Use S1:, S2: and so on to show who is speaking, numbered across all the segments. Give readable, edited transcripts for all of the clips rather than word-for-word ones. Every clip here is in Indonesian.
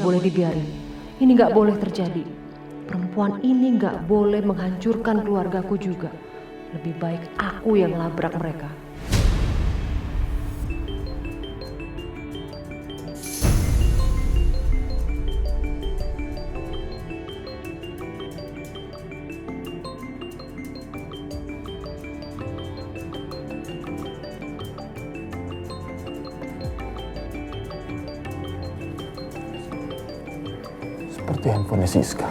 S1: boleh dibiarin. Ini nggak boleh terjadi. Perempuan ini nggak boleh menghancurkan keluargaku juga. Lebih baik aku yang labrak mereka.
S2: Seperti handphonenya Siska.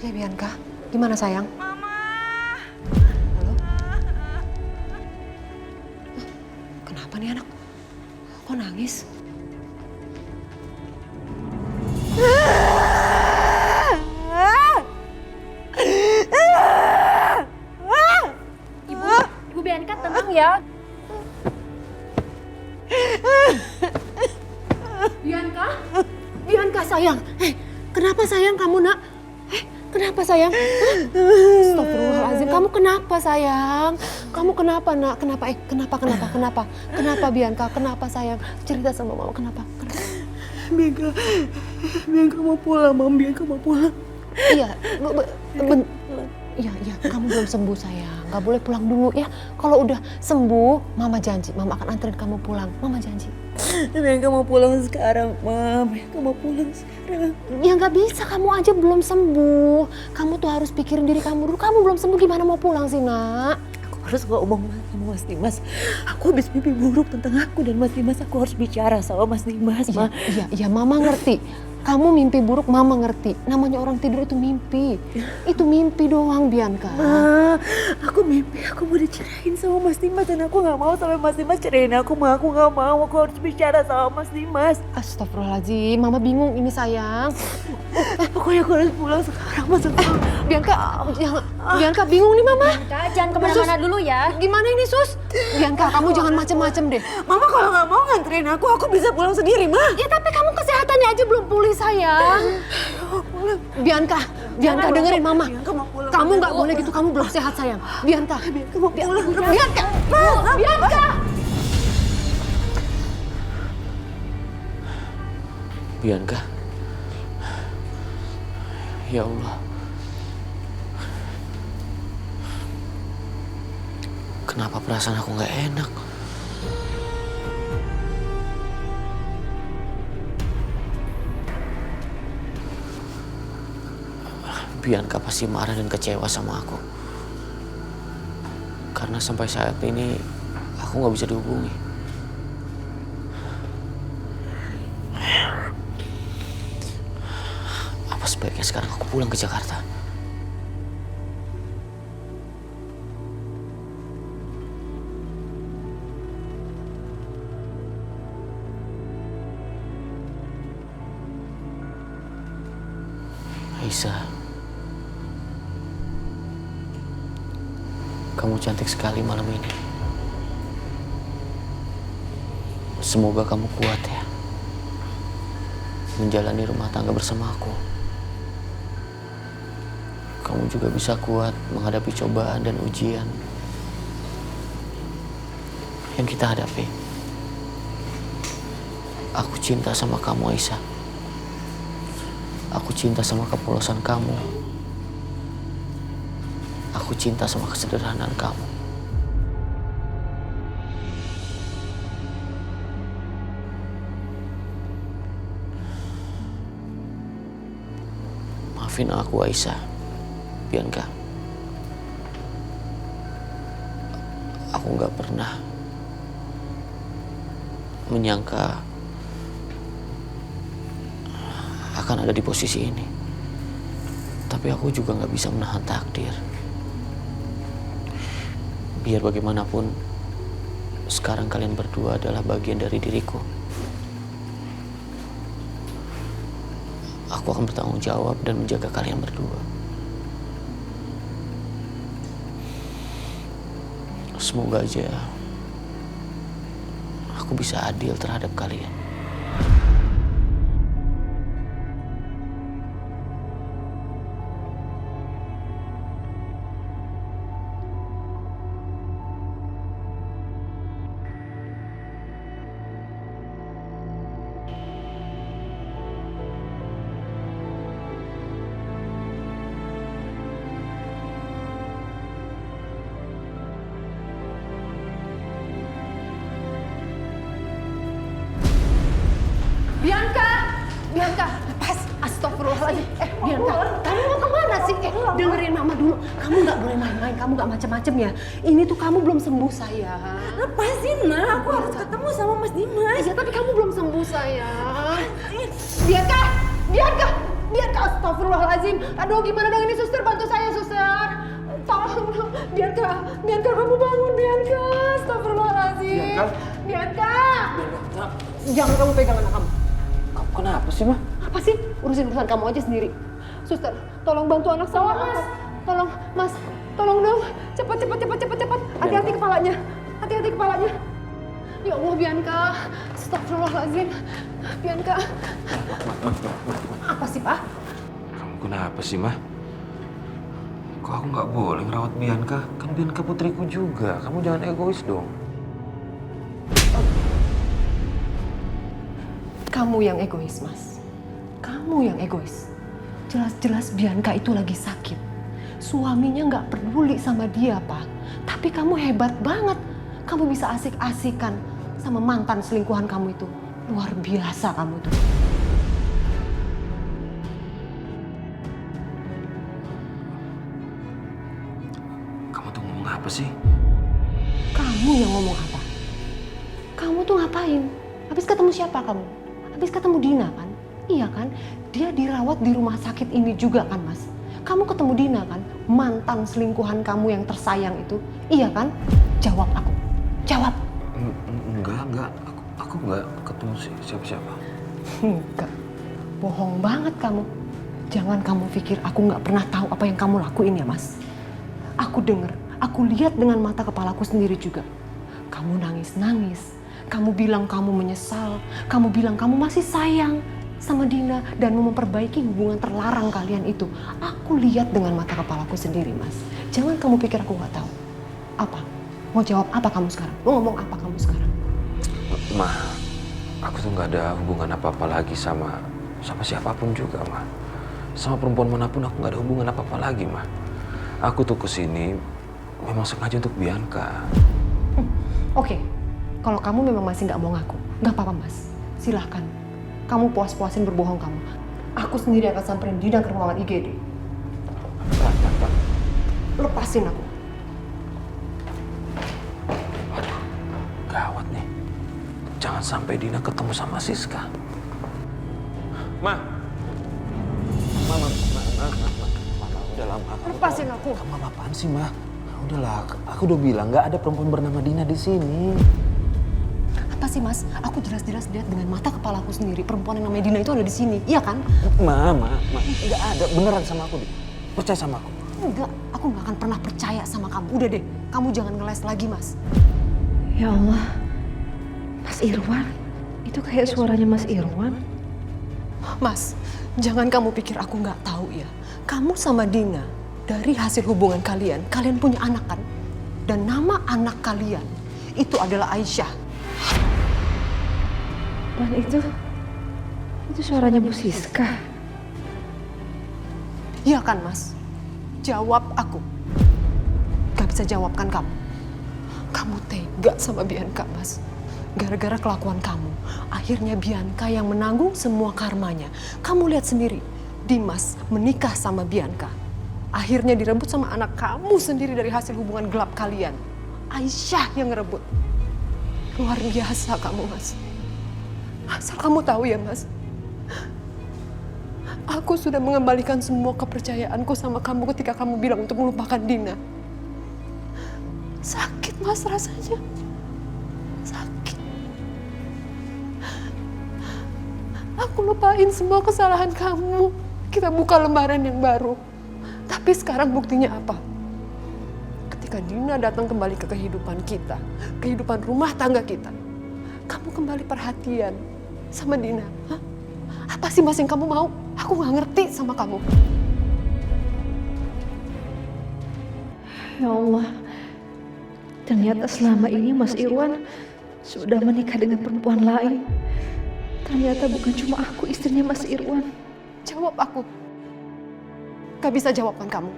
S1: Ya Bianca, gimana sayang?
S3: Mama.
S1: Halo? Kenapa nih anak? Kok nangis?
S4: Ibu Bianca tenang ya.
S1: Bianca? Bianca sayang. Kenapa sayang kamu nak? Kenapa sayang? Astagfirullahaladzim, kamu kenapa sayang? Kamu kenapa nak? Kenapa? Kenapa Bianca? Kenapa sayang? Cerita sama mama, kenapa?
S3: Bianca mau pulang, Mam. Bianca mau pulang.
S1: Iya, iya, kamu belum sembuh sayang. Gak boleh pulang dulu ya. Kalau udah sembuh, mama janji, mama akan anterin kamu pulang. Mama janji.
S3: Bianca mau pulang sekarang, Mam. Bianca mau pulang sekarang.
S1: Ya nggak bisa, kamu aja belum sembuh. Kamu tuh harus pikirin diri kamu dulu. Kamu belum sembuh, gimana mau pulang sih nak?
S3: Aku harus ngomong sama Mas Dimas. Aku habis mimpi buruk tentang aku dan Mas Dimas. Aku harus bicara sama Mas Dimas, Ma.
S1: Iya, mama ngerti. Kamu mimpi buruk, mama ngerti. Namanya orang tidur itu mimpi. Itu mimpi doang, Bianca.
S3: Ma, aku mimpi aku mau dicerain sama Mas Dimas dan aku nggak mau sampai Mas Dimas cerain aku, Ma. Aku nggak mau. Aku harus bicara sama Mas Dimas.
S1: Astagfirullahaladzim, mama bingung ini sayang.
S3: Pokoknya aku harus pulang sekarang, Mas.
S1: Bianca bingung nih mama.
S4: Bianca, jangan kemana-mana dulu ya.
S1: Gimana ini sus? Bianca, kamu jangan macem-macem deh.
S3: Mama kalau nggak mau nganterin aku bisa pulang sendiri, Ma.
S1: Ya tapi kamu kesehatannya aja belum pulih sayang. Bianca dengerin mama.
S3: Bianca mau pulang.
S1: Kamu nggak boleh gitu, kamu belum sehat sayang. Bianca
S3: mau pulang.
S1: Bianca.
S5: Bianca. Ya Allah. Kenapa perasaan aku nggak enak? Bianca pasti marah dan kecewa sama aku. Karena sampai saat ini aku nggak bisa dihubungi. Apa sebaiknya sekarang aku pulang ke Jakarta? Aisyah, kamu cantik sekali malam ini. Semoga kamu kuat ya, menjalani rumah tangga bersama aku. Kamu juga bisa kuat menghadapi cobaan dan ujian yang kita hadapi. Aku cinta sama kamu, Aisyah. Aku cinta sama kepolosan kamu. Aku cinta sama kesederhanaan kamu. Maafin aku, Aisyah. Bianca. Aku nggak pernah menyangka akan ada di posisi ini. Tapi aku juga nggak bisa menahan takdir. Biar bagaimanapun, sekarang kalian berdua adalah bagian dari diriku. Aku akan bertanggung jawab dan menjaga kalian berdua. Semoga aja aku bisa adil terhadap kalian.
S1: Bianca, lepas. Astagfirullahaladzim. Bianca, kamu mau kemana sih? Dengerin mama dulu. Kamu nggak boleh main-main, kamu nggak macem-macem ya. Ini tuh kamu belum sembuh, sayang.
S3: Lepasin, Nak. Aku harus ketemu sama Mas Dimas.
S1: Ya, tapi kamu belum sembuh, sayang. Bianca, astagfirullahaladzim. Aduh, gimana dong ini, suster? Bantu saya, suster. Tolong dong. Bianca, kamu bangun, Bianca. Astagfirullahaladzim. Bianca. Jangan kamu pegang anak kamu.
S2: Kamu kenapa sih, Ma?
S1: Apa sih? Urusin urusan kamu aja sendiri. Suster, tolong bantu anak saya. Mas. Tolong, Mas. Tolong dong. Cepat. Hati-hati kepalanya. Ya Allah, Bianca. Astagfirullahaladzim. Bianca. Apa sih, Pak?
S2: Kamu kenapa sih, Ma? Kok aku nggak boleh ngerawat Bianca? Kan Bianca putriku juga. Kamu jangan egois dong.
S1: Kamu yang egois, Mas. Kamu yang egois. Jelas-jelas Bianca itu lagi sakit. Suaminya nggak peduli sama dia, Pak. Tapi kamu hebat banget. Kamu bisa asik-asikan sama mantan selingkuhan kamu itu. Luar biasa kamu tuh.
S2: Kamu tuh ngomong apa sih?
S1: Kamu yang ngomong apa? Kamu tuh ngapain? Habis ketemu siapa kamu? Habis ketemu Dina kan? Iya kan? Dia dirawat di rumah sakit ini juga kan, Mas? Kamu ketemu Dina kan? Mantan selingkuhan kamu yang tersayang itu. Iya kan? Jawab aku. Jawab.
S2: Enggak. Aku nggak ketemu siapa-siapa.
S1: Enggak. Bohong banget kamu. Jangan kamu pikir aku nggak pernah tahu apa yang kamu lakuin ya, Mas. Aku denger, aku lihat dengan mata kepalaku sendiri juga. Kamu nangis-nangis. Kamu bilang kamu menyesal, kamu bilang kamu masih sayang sama Dina dan mau memperbaiki hubungan terlarang kalian itu. Aku lihat dengan mata kepalaku sendiri, Mas. Jangan kamu pikir aku nggak tahu. Apa? Mau jawab apa kamu sekarang? Mau ngomong apa kamu sekarang?
S2: Ma, aku tuh nggak ada hubungan apa-apa lagi sama siapapun juga, Ma. Sama perempuan manapun aku nggak ada hubungan apa-apa lagi, Ma. Aku tuh kesini memang sengaja untuk Bianca.
S1: Oke. Kalau kamu memang masih nggak mau ngaku, nggak apa-apa, Mas. Silahkan. Kamu puas-puasin berbohong kamu. Aku sendiri akan samperin Dina ke ruangan IGD.
S2: Pak.
S1: Lepasin aku.
S2: Waduh, gawat nih. Jangan sampai Dina ketemu sama Siska. Ma, udah lama.
S1: Lepasin aku.
S2: Kamu apaan sih, Ma? Udahlah, aku udah bilang nggak ada perempuan bernama Dina di sini.
S1: Apa sih, Mas? Aku jelas-jelas lihat dengan mata kepalaku sendiri perempuan yang namanya Dina itu ada di sini, iya kan?
S2: Ma, nggak ada, beneran sama aku, Di. Percaya sama aku.
S1: Enggak, aku nggak akan pernah percaya sama kamu. Udah deh, kamu jangan ngeles lagi, Mas.
S3: Ya Allah. Mas Irwan. Itu kayak suaranya Mas Irwan.
S1: Mas, jangan kamu pikir aku nggak tahu ya. Kamu sama Dina, dari hasil hubungan kalian punya anak kan? Dan nama anak kalian itu adalah Aisyah.
S3: Dan itu suaranya Bu Siska.
S1: Iya kan, Mas? Jawab aku. Gak bisa jawab kan kamu? Kamu tega sama Bianca, Mas. Gara-gara kelakuan kamu, akhirnya Bianca yang menanggung semua karmanya. Kamu lihat sendiri, Dimas menikah sama Bianca. Akhirnya direbut sama anak kamu sendiri dari hasil hubungan gelap kalian. Aisyah yang ngerebut. Luar biasa kamu, Mas. Asal kamu tahu ya, Mas. Aku sudah mengembalikan semua kepercayaanku sama kamu ketika kamu bilang untuk melupakan Dina. Sakit, Mas, rasanya. Sakit. Aku lupain semua kesalahan kamu. Kita buka lembaran yang baru. Tapi sekarang buktinya apa? Ketika Dina datang kembali ke kehidupan kita, kehidupan rumah tangga kita, kamu kembali perhatian sama Dina. Hah? Apa sih, Mas, yang kamu mau? Aku gak ngerti sama kamu.
S3: Ya Allah, ternyata selama ini Mas Irwan sudah menikah dengan perempuan lain. Ternyata bukan cuma aku istrinya Mas Irwan.
S1: Jawab aku. Gak bisa jawabkan kamu.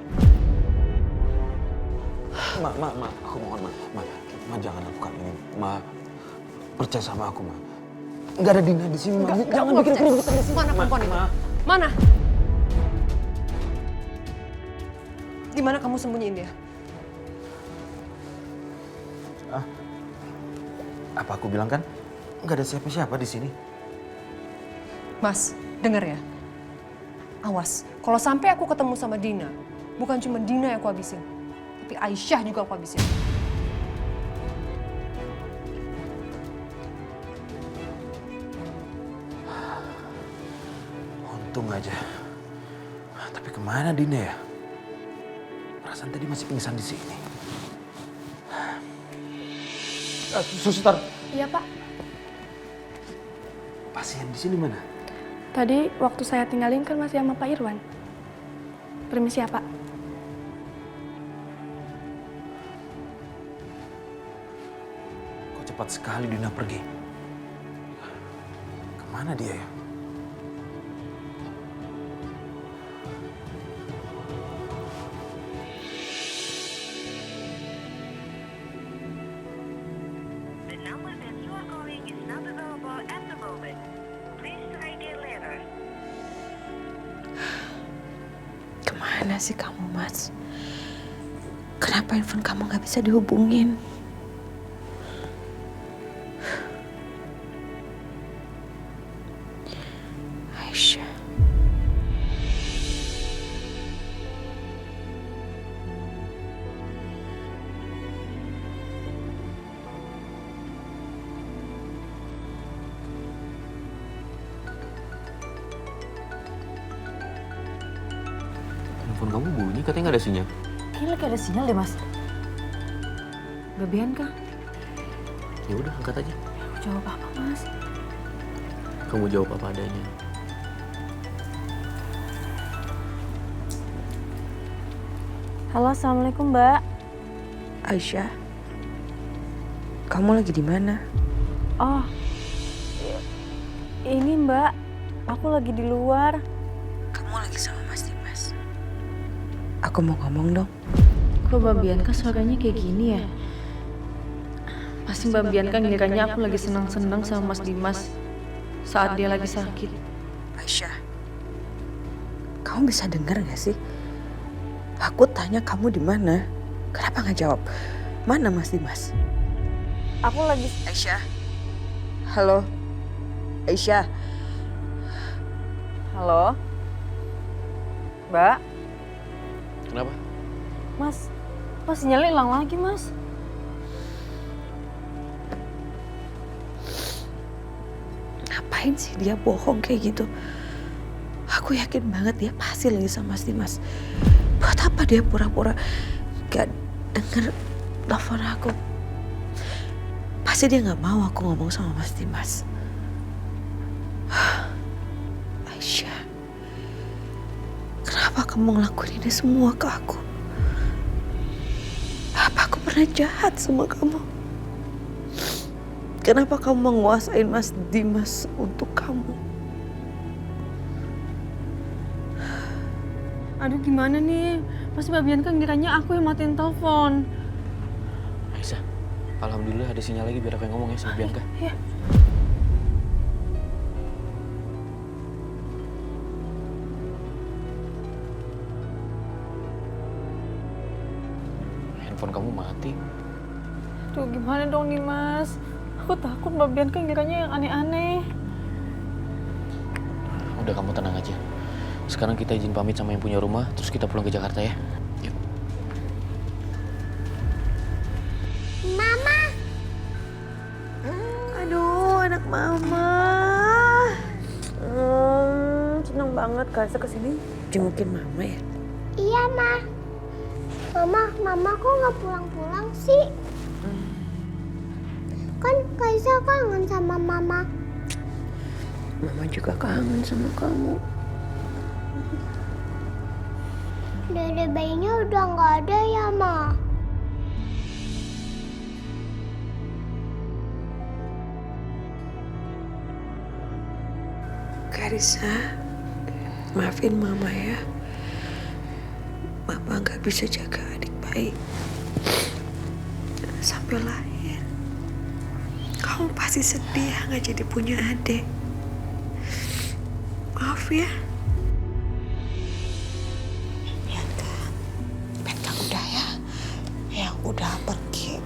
S2: Ma, aku mohon, Ma, jangan lakukan ini. Ma, percaya sama aku, Ma. Nggak ada Dina di sini, Ma. Jangan bikin ribut di sini.
S1: Mana perempuan itu? Mana? Di mana kamu sembunyiin dia?
S2: Apa aku bilang kan? Nggak ada siapa-siapa di sini.
S1: Mas, denger ya. Awas, kalau sampai aku ketemu sama Dina, bukan cuma Dina yang aku habisin, tapi Aisyah juga aku habisin.
S2: Untung aja. Tapi kemana Dina ya? Perasaan tadi masih pingsan di sini. Suster.
S4: Iya, Pak.
S2: Pasien di sini mana?
S4: Tadi waktu saya tinggalin kan masih sama Pak Irwan. Permisi ya, Pak.
S2: Kok cepat sekali Dina pergi? Kemana dia ya?
S6: The number that you are calling is not available at the moment. Please try again later.
S3: Kemana sih kamu, Mas? Kenapa handphone kamu nggak bisa dihubungin? Aisyah.
S5: Telepon kamu bunyi, katanya nggak ada sinyal.
S3: Kayaknya lagi ada sinyal deh, Mas. Mbak Bianca,
S5: Ya udah, angkat aja.
S3: aku jawab apa, Mas?
S5: Kamu jawab apa adanya.
S4: Halo, Assalamualaikum, Mbak.
S3: Aisyah, kamu lagi di mana?
S4: Oh, ini Mbak. Aku lagi di luar.
S3: Kamu lagi sama Mas Dimas. Aku mau ngomong dong.
S7: Kok Mbak Bianca suaranya kayak gini ya? Pasti Mbak Bianca ngiranya aku lagi senang-senang sama Mas Dimas saat dia lagi sakit.
S3: Aisyah, kamu bisa dengar gak sih? Aku tanya kamu di mana? Kenapa nggak jawab? Mana Mas Dimas?
S4: Aku lagi...
S3: Aisyah, halo, Aisyah.
S7: Halo? Mbak?
S5: Kenapa?
S7: Mas sinyalnya hilang lagi, Mas.
S3: Ngapain sih dia bohong kayak gitu? Aku yakin banget dia pasti lagi sama Mas Dimas. Buat apa dia pura-pura gak denger telepon aku? Pasti dia gak mau aku ngomong sama Mas Dimas. Aisyah, kenapa kamu ngelakuin ini semua ke aku? Apa aku pernah jahat sama kamu? Kenapa kamu menguasai Mas Dimas untuk kamu?
S7: Aduh, gimana nih? Pasti Mbak Bianca ngiranya aku yang matiin telepon.
S5: Aisyah, alhamdulillah ada sinyal lagi biar aku yang ngomong ya sama Bianca.
S7: Iya.
S5: handphone kamu mati.
S7: Tuh gimana dong Dimas? Aku takut Mbak Bianca ngiranya yang aneh-aneh.
S5: Udah, kamu tenang aja. Sekarang kita izin pamit sama yang punya rumah, terus kita pulang ke Jakarta ya. Yuk.
S3: Mama. Aduh, anak mama. Senang banget Kaisa kesini jengukin mama ya.
S8: Iya, Ma. Mama kok nggak pulang-pulang sih? Kan Kaisa kangen sama Mama.
S3: Mama juga kangen sama kamu.
S8: Dede bayinya udah nggak ada ya, Ma?
S3: Karissa, maafin mama ya. Mama nggak bisa jaga adik baik sampai lahir. Kamu pasti sedih nggak jadi punya adik. Maaf ya.
S9: Bianca udah ya. Yang udah pergi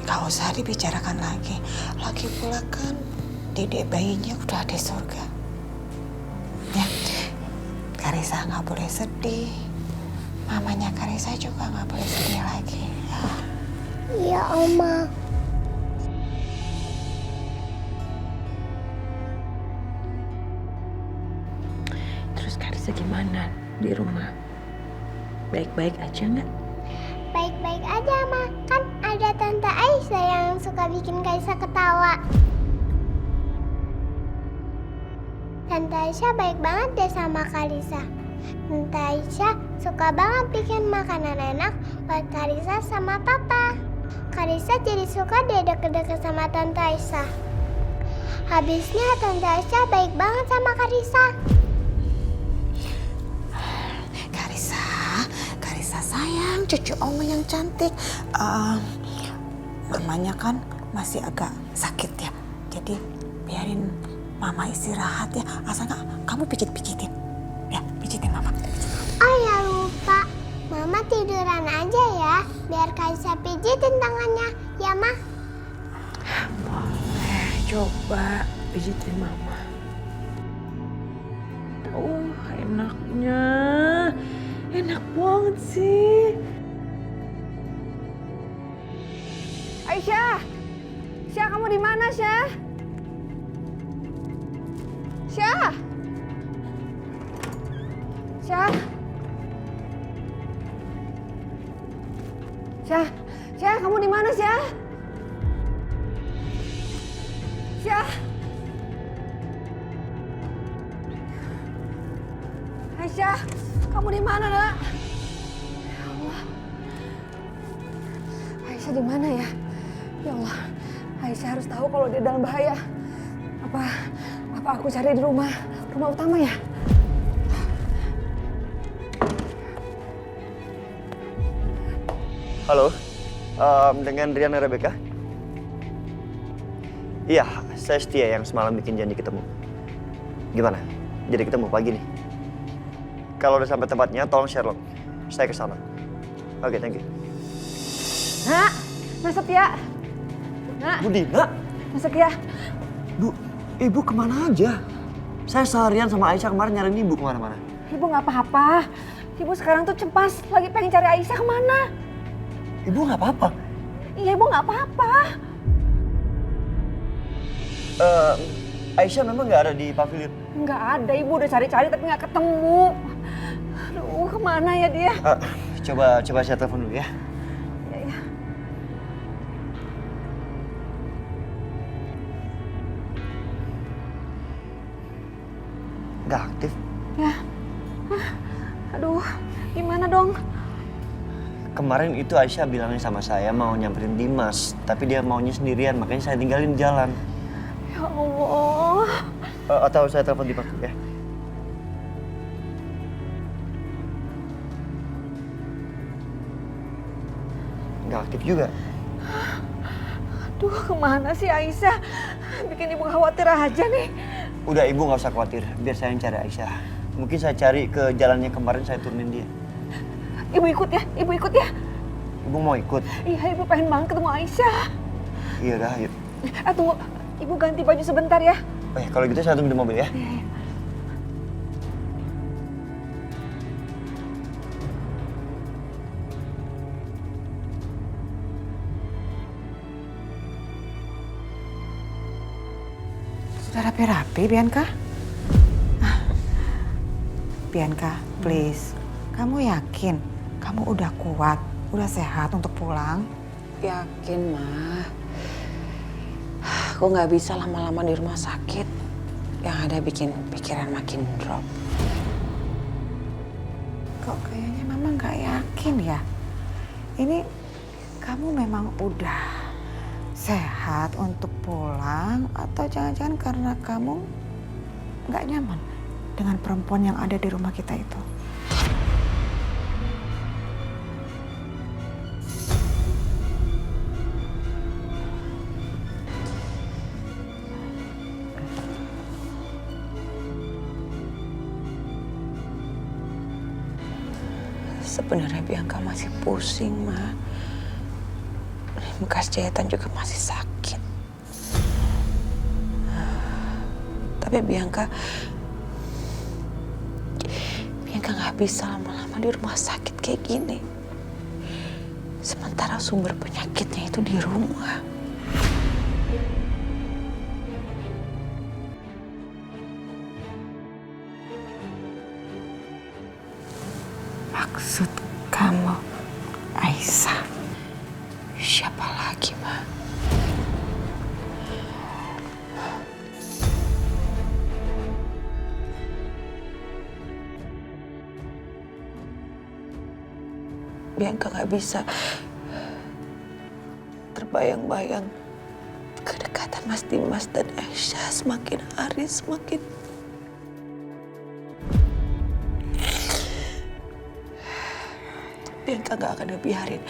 S9: gak usah dibicarakan lagi. Lagi pula kan dedek bayinya udah di surga. Ya, Karissa gak boleh sedih. Mamanya Karissa juga gak boleh sedih lagi. Ya.
S8: Iya, Oma.
S3: Terus Karissa gimana di rumah? Baik-baik aja nggak?
S8: Baik-baik aja, Ma. Kan ada Tante Aisyah yang suka bikin Kaisa ketawa. Tante Aisyah baik banget deh sama Karissa. Tante Aisyah suka banget bikin makanan enak buat Karissa sama Papa. Karissa jadi suka deh deket-deket sama Tante Aisyah. Habisnya Tante Aisyah baik banget sama Karissa.
S9: Karissa sayang, cucu oma yang cantik. Mamanya kan masih agak sakit ya. Jadi biarin mama istirahat ya. Asal nggak kamu pijit-pijitin. Ya, pijitin mama.
S8: Oh ya lupa, Mama tiduran aja ya, biar Kaisa pijitin tangannya, ya Ma?
S3: Boleh, coba pijitin mama. Enaknya. Enak banget sih.
S1: Aisyah! Syah, kamu di mana, Syah? Syah! Syah! Syah! Syah, kamu di mana, Syah? Syah! Aisyah, kamu di mana, Nak? Ya Allah. Aisyah di mana ya? Ya Allah, Aisyah harus tahu kalau dia dalam bahaya. Apa aku cari di rumah utama ya?
S10: Halo, dengan Riana Rebecca? Iya, saya Setia yang semalam bikin janji ketemu. Gimana? Jadi ketemu pagi nih? Kalau udah sampai tempatnya, tolong share log. Saya ke sana. Oke, thank you.
S1: Nak, Mas Setia. Nak.
S10: Bu Dina?
S1: Mas Setia.
S10: Bu, ibu kemana aja? Saya seharian sama Aisyah kemarin nyariin ibu kemana-mana.
S1: Ibu nggak apa-apa. Ibu sekarang tuh cemas, lagi pengen cari Aisyah kemana.
S10: Ibu nggak apa-apa?
S1: Iya, Ibu nggak apa-apa.
S10: Aisyah memang nggak ada di pavilion?
S1: Nggak ada, Ibu udah cari-cari tapi nggak ketemu. Aduh, kemana ya dia?
S10: Coba saya telepon dulu ya.
S1: Ya.
S10: Nggak aktif?
S1: Ya. Aduh, gimana dong?
S10: Kemarin itu Aisyah bilangnya sama saya mau nyamperin Dimas, tapi dia maunya sendirian, makanya saya tinggalin di jalan.
S1: Ya Allah.
S10: Atau saya telepon Dimas dulu ya. Nggak aktif juga.
S1: Aduh, kemana sih Aisyah? Bikin Ibu khawatir aja nih.
S10: Udah, Ibu nggak usah khawatir, biar saya yang cari Aisyah. Mungkin saya cari ke jalannya kemarin saya turunin dia.
S1: Ibu ikut ya, Ibu ikut ya.
S10: Ibu mau ikut?
S3: Iya, Ibu pengen banget ketemu Aisyah.
S10: Iya udah, ayo.
S3: Tunggu, Ibu ganti baju sebentar ya.
S10: Kalau gitu saya tunggu di mobil ya.
S9: Sudah rapi-rapi, Bianca? Bianca, please. Kamu yakin kamu udah kuat, udah sehat untuk pulang?
S3: Yakin, Ma. Aku nggak bisa lama-lama di rumah sakit. Yang ada bikin pikiran makin drop.
S9: Kok kayaknya Mama nggak yakin ya? Ini kamu memang udah sehat untuk pulang atau jangan-jangan karena kamu nggak nyaman dengan perempuan yang ada di rumah kita itu?
S3: Sebenarnya Bianca masih pusing, Ma. Bekas jahitan juga masih sakit. Tapi Bianca nggak bisa lama-lama di rumah sakit kayak gini. Sementara sumber penyakitnya itu di rumah.
S9: Maksud kamu Aisyah?
S3: Siapa lagi, Ma? Bianca nggak bisa terbayang-bayang kedekatan Mas Dimas dan Aisyah semakin hari semakin. Bianca nggak akan ngebiarin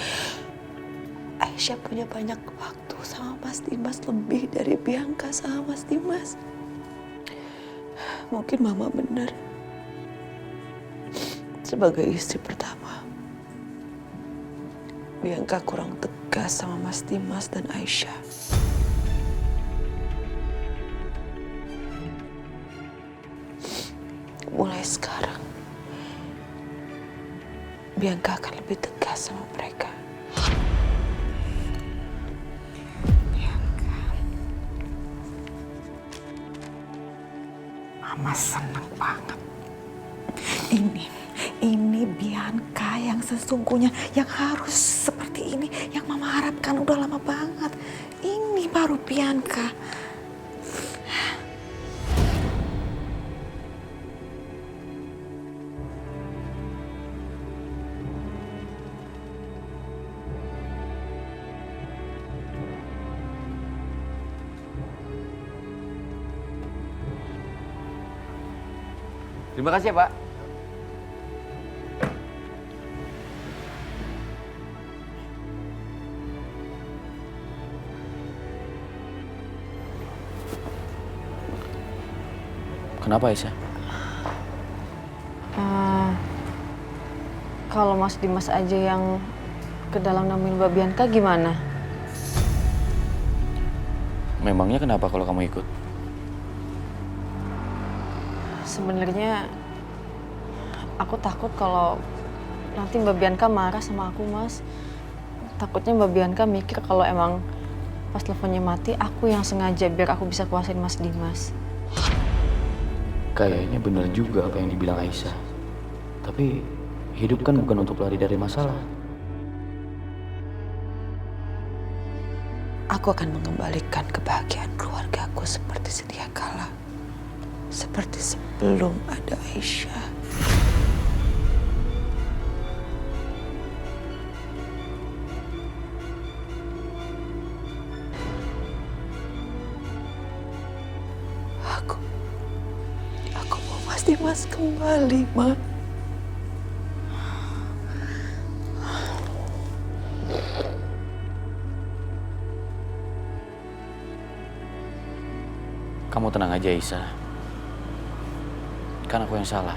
S3: Aisyah punya banyak waktu sama Mas Dimas lebih dari Bianca sama Mas Dimas. Mungkin Mama benar. Sebagai istri pertama, Bianca kurang tegas sama Mas Dimas dan Aisyah. Mulai sekarang, Bianca akan lebih tegas sama mereka.
S9: Bianca, Mama senang banget. Ini Bianca yang sesungguhnya, yang harus seperti ini, yang Mama harapkan udah lama banget. Ini baru Bianca.
S2: Terima kasih ya, Pak.
S5: Kenapa Aisyah?
S7: Kalau Mas Dimas aja yang ke dalam nemuin Mbak Bianca gimana?
S5: Memangnya kenapa kalau kamu ikut?
S7: Sebenarnya aku takut kalau nanti Mbak Bianca marah sama aku, Mas. Takutnya Mbak Bianca mikir kalau emang pas teleponnya mati aku yang sengaja biar aku bisa kuasain Mas Dimas.
S5: Kayaknya bener juga apa yang dibilang Aisyah. Tapi hidup kan bukan untuk lari dari masalah.
S3: Aku akan mengembalikan kebahagiaan keluargaku seperti sedia kala. Seperti sebelum ada Aisyah. Aku mau Mas Dimas kembali, Ma.
S5: Kamu tenang aja Aisyah. Kan aku yang salah.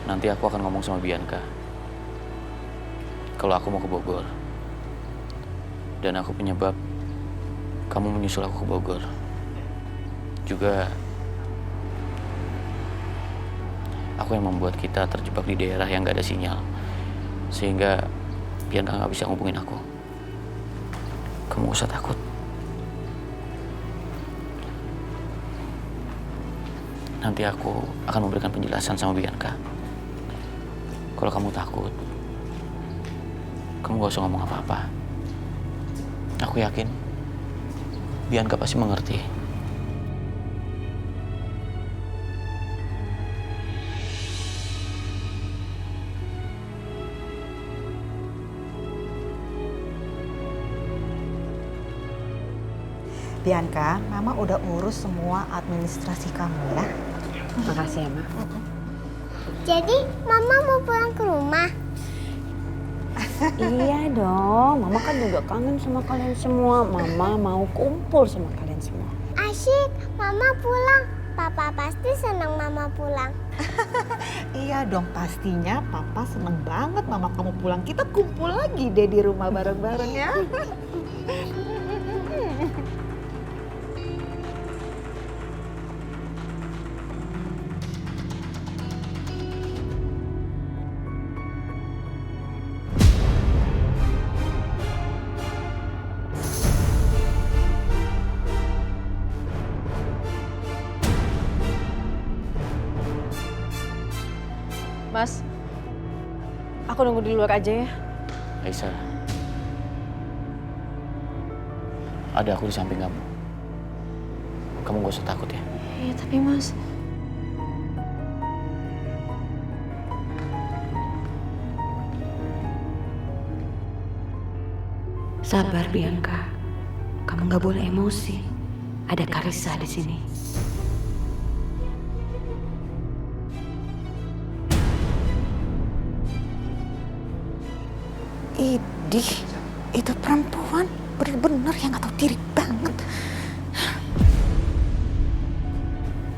S5: Nanti aku akan ngomong sama Bianca. kalau aku mau ke Bogor. Dan aku penyebab kamu menyusul aku ke Bogor. Juga aku yang membuat kita terjebak di daerah yang gak ada sinyal. Sehingga Bianca gak bisa ngubungin aku. Kamu gak usah takut. Nanti aku akan memberikan penjelasan sama Bianca. Kalau kamu takut, kamu gak usah ngomong apa-apa. Aku yakin Bianca pasti mengerti.
S9: Bianca, Mama udah urus semua administrasi kamu ya.
S7: Makasih ya, Ma.
S8: Jadi Mama mau pulang ke rumah.
S7: Iya dong, Mama kan juga kangen sama kalian semua. Mama mau kumpul sama kalian semua.
S8: Asyik, Mama pulang. Papa pasti senang Mama pulang.
S9: Iya dong, pastinya Papa seneng banget Mama kamu pulang. Kita kumpul lagi deh di rumah bareng-bareng ya.
S7: Mas, aku nunggu di luar aja ya.
S5: Aisyah, ada aku di samping kamu. Kamu gak usah takut ya.
S7: Iya, tapi Mas,
S3: Sabar Bianca, kamu nggak boleh emosi. Ada Karissa di sini.
S9: Idih, itu perempuan bener-bener yang nggak tahu diri banget.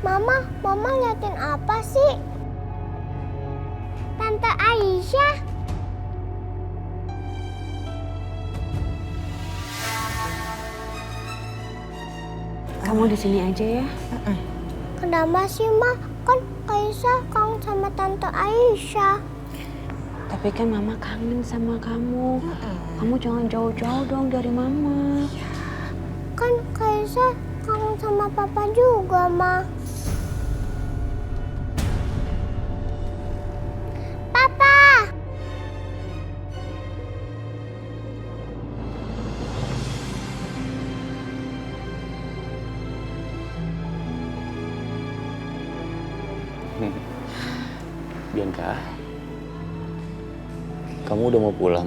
S8: Mama liatin apa sih? Tante Aisyah.
S7: kamu di sini aja ya.
S8: Kenapa sih, Ma? Kan Kaisa kangen sama Tante Aisyah.
S7: Tapi kan Mama kangen sama kamu. Kamu jangan jauh-jauh dong dari Mama.
S8: Kan Kaisa kangen sama Papa juga, Ma. Papa!
S5: Bianca, kamu udah mau pulang?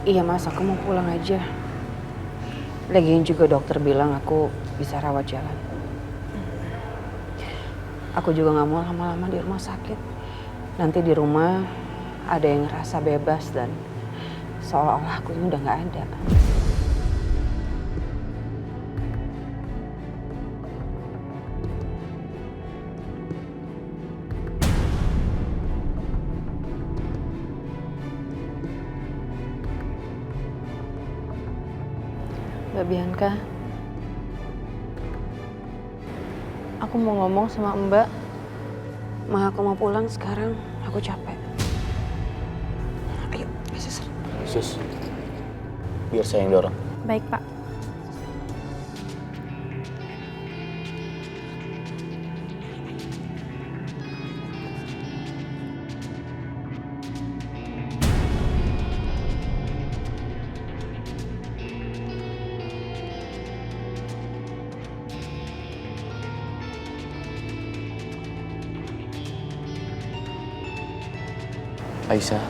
S7: Iya Mas, aku mau pulang aja. Lagian juga dokter bilang aku bisa rawat jalan. Aku juga gak mau lama-lama di rumah sakit. Nanti di rumah ada yang ngerasa bebas dan seolah-olah aku ini udah gak ada. Mbak Bianca, aku mau ngomong sama Mbak. Ma, aku mau pulang sekarang. Aku capek.
S9: Ayo, suster.
S5: Sus, biar saya yang dorong.
S4: Baik, Pak.
S5: Aisyah,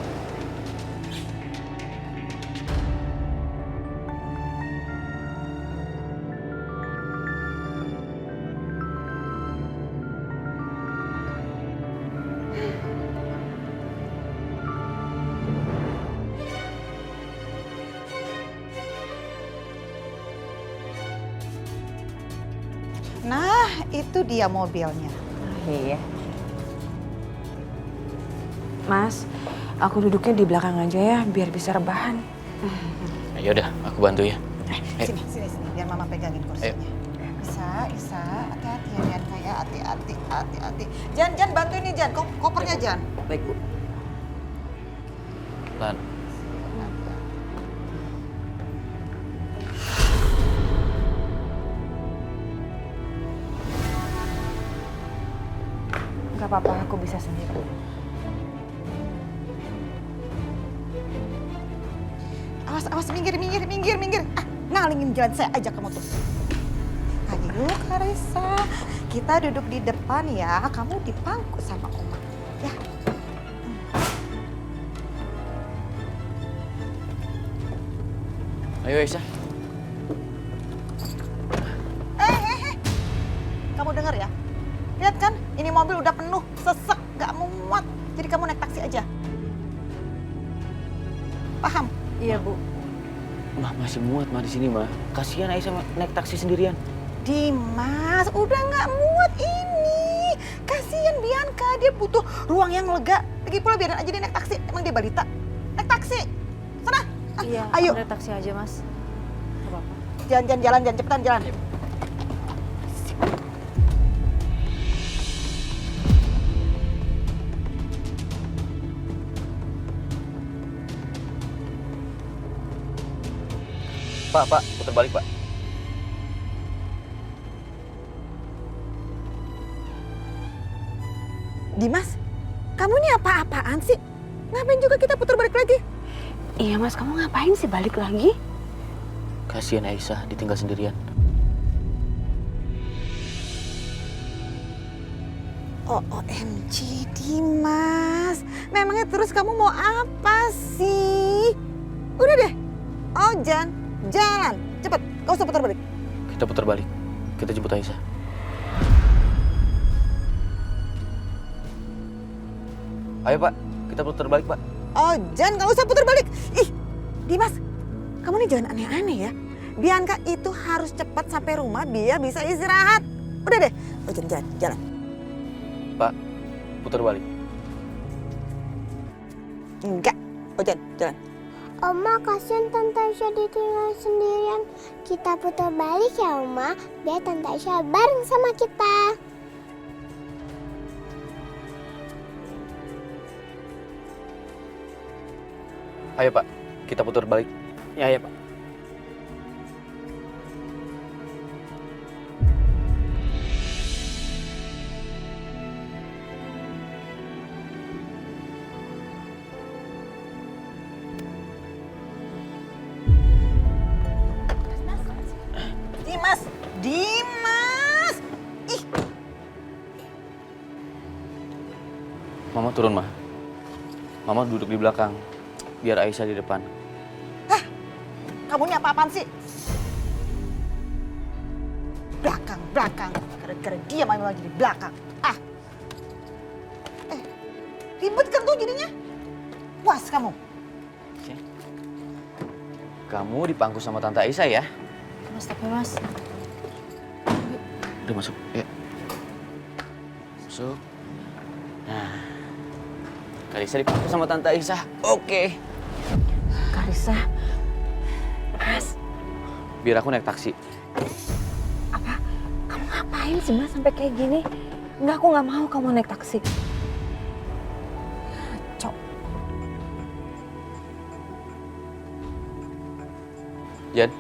S9: Nah, itu dia mobilnya.
S7: Iya. Mas,
S3: aku duduknya di belakang aja ya, biar bisa rebahan.
S5: Ya udah, aku bantu ya.
S9: Sini, biar mama pegangin kursinya. Isa, hati-hati ya, Jan. Kayak hati-hati. Jan, bantu ini Jan, kopernya Jan.
S5: Baik, Bu. Lan.
S3: Gak apa-apa, aku bisa sendiri.
S9: Awas, minggir. Ngalingin jalan saya aja kamu tuh. Ayo Karissa, kita duduk di depan ya. Kamu di pangku sama Oma. Ya.
S5: Ayo Aisyah.
S9: Kamu dengar ya? Lihat kan, ini mobil udah penuh, sesek, gak muat. Jadi kamu naik taksi aja. Paham?
S7: Iya, Bu.
S5: Mah masih muat mah di sini mah. Kasihan Aisyah naik taksi sendirian.
S9: Dimas, udah nggak muat ini. Kasihan Bianca, dia butuh ruang yang lega. Lagi pula biarin aja dia naik taksi. Emang dia balita? Naik taksi. Sana.
S7: Iya,
S9: Ayo.
S7: naik taksi aja, Mas. Gak apa-apa.
S9: Jalan, cepetan jalan.
S5: Pak, putar balik, Pak.
S9: Dimas, kamu ini apa-apaan sih? Ngapain juga kita putar balik lagi?
S3: Iya, Mas, kamu ngapain sih balik lagi?
S5: Kasihan Aisyah ditinggal sendirian.
S9: OMG, Dimas. Memangnya terus kamu mau apa sih? Udah deh. Oh, jalan. Cepet, gak usah putar balik.
S5: Kita putar balik. Kita jemput Aisyah. Ayo Pak, kita putar balik Pak.
S9: Oh, gak usah putar balik. Ih, Dimas, kamu nih jangan aneh-aneh ya. Bianca itu harus cepat sampai rumah biar bisa istirahat. Udah deh, oh, jalan.
S5: Pak, putar balik.
S9: Enggak, oh, jalan.
S8: Oma, kasihan Tante Aisyah ditinggal sendirian. Kita putar balik ya, Oma, biar Tante Aisyah bareng sama kita.
S5: Ayo Pak, kita putar balik. Ya Pak.
S9: Dimas! Ih!
S5: Mama turun, Mah. Mama duduk di belakang, biar Aisyah di depan.
S9: Hah? Kamu ini apa-apaan sih? Belakang. Gara-gara dia main lagi di belakang. Ribet kan tuh jadinya. Puas kamu.
S5: Kamu dipangku sama Tante Aisyah ya?
S7: Mas, tapi Mas.
S5: Udah masuk, ya. Masuk. Nah, Karissa dipangku sama Tante Aisyah. Oke.
S3: Karissa. Mas.
S5: Biar aku naik taksi.
S3: Apa? Kamu ngapain sih, Mas, sampai kayak gini? Enggak, aku nggak mau kamu naik taksi. Cok.
S5: Jan?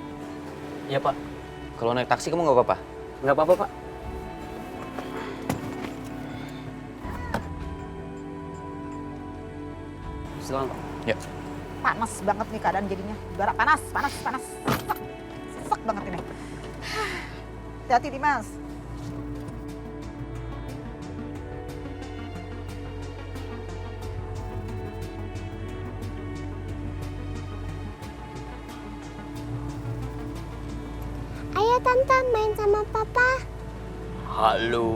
S5: Iya, Pak. Kalau naik taksi kamu nggak apa-apa? Nggak apa-apa, Pak. Silakan, Pak. Ya.
S9: Panas banget nih keadaan jadinya. Udara panas. Sesek banget ini. Hati-hati, Dimas.
S8: Ayo Tante main sama Papa.
S5: Halo.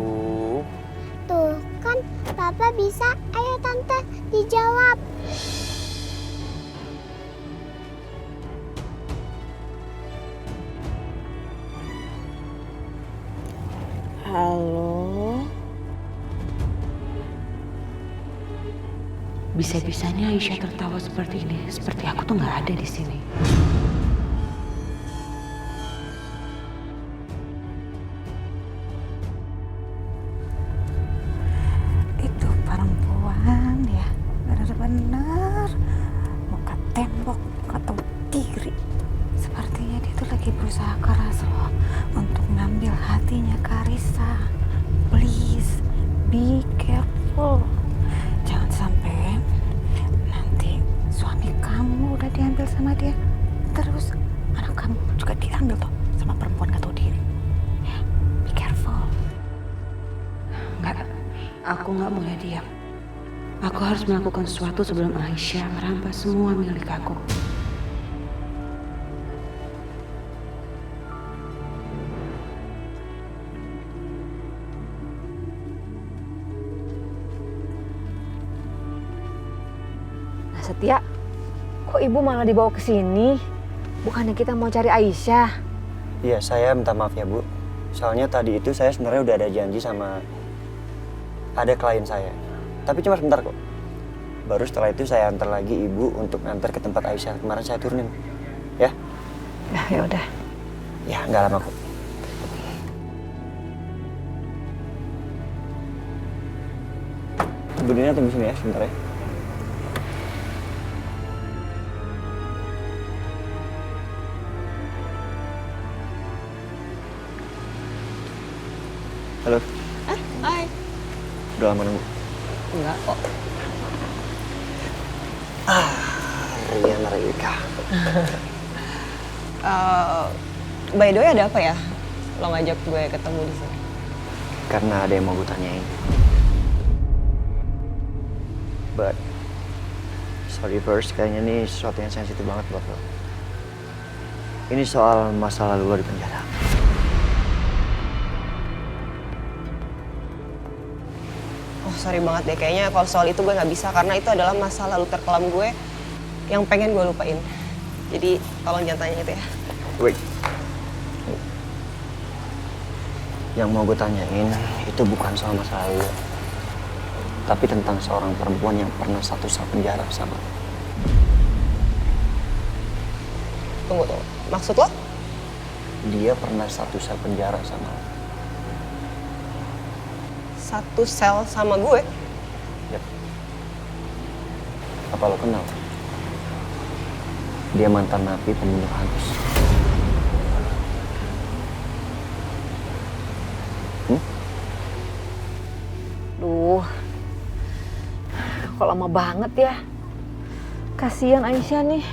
S8: Tuh kan Papa bisa. Ayo Tante dijawab.
S3: Halo. Bisa-bisanya Aisyah tertawa seperti ini, seperti aku tuh nggak ada di sini.
S9: Itu perempuan ya, benar-benar muka tembok atau diri. Sepertinya dia tuh lagi berusaha keras loh untuk ngambil hatinya Karissa. Please, be careful. Jangan sampai nanti suami kamu udah diambil sama dia, terus anak kamu juga diambil tuh sama perempuan gak tahu diri. Ya, be careful.
S3: Enggak, aku nggak boleh diam. Aku harus melakukan sesuatu sebelum Aisyah merampas semua milik aku.
S7: Setia, kok ibu malah dibawa ke sini? Bukannya kita mau cari Aisyah?
S10: Iya, saya minta maaf ya Bu. Soalnya tadi itu saya sebenarnya udah ada janji sama ada klien saya. Tapi cuma sebentar kok. Baru setelah itu saya antar lagi ibu untuk antar ke tempat Aisyah. Kemarin saya turunin. Ya?
S7: Ya udah.
S10: Ya, nggak lama kok. Bu Dina tunggu sini ya sebentar ya. Halo.
S1: Hai.
S10: Udah lama nunggu?
S1: Enggak kok.
S10: Rian Rika.
S1: By the way ada apa ya? Lo ngajak gue ketemu di sini.
S10: Karena ada yang mau gue tanyain. But sorry first, kayaknya ini sesuatu yang sensitif banget buat lo. Ini soal masa lalu lo di penjara.
S1: Sorry banget deh, kayaknya kalau soal itu gue nggak bisa karena itu adalah masa lalu terkelam gue yang pengen gue lupain. Jadi tolong jangan tanya itu ya.
S10: Wait. Yang mau gue tanyain itu bukan soal masa lalu, tapi tentang seorang perempuan yang pernah satu sel penjara sama lo.
S1: Tunggu. Maksud lo?
S10: Dia pernah satu sel penjara sama lo.
S1: Satu sel sama gue?
S10: Yap. Apa lo kenal? Dia mantan napi pembunuh hangus.
S7: Duh, kok lama banget ya. Kasihan Aisyah nih.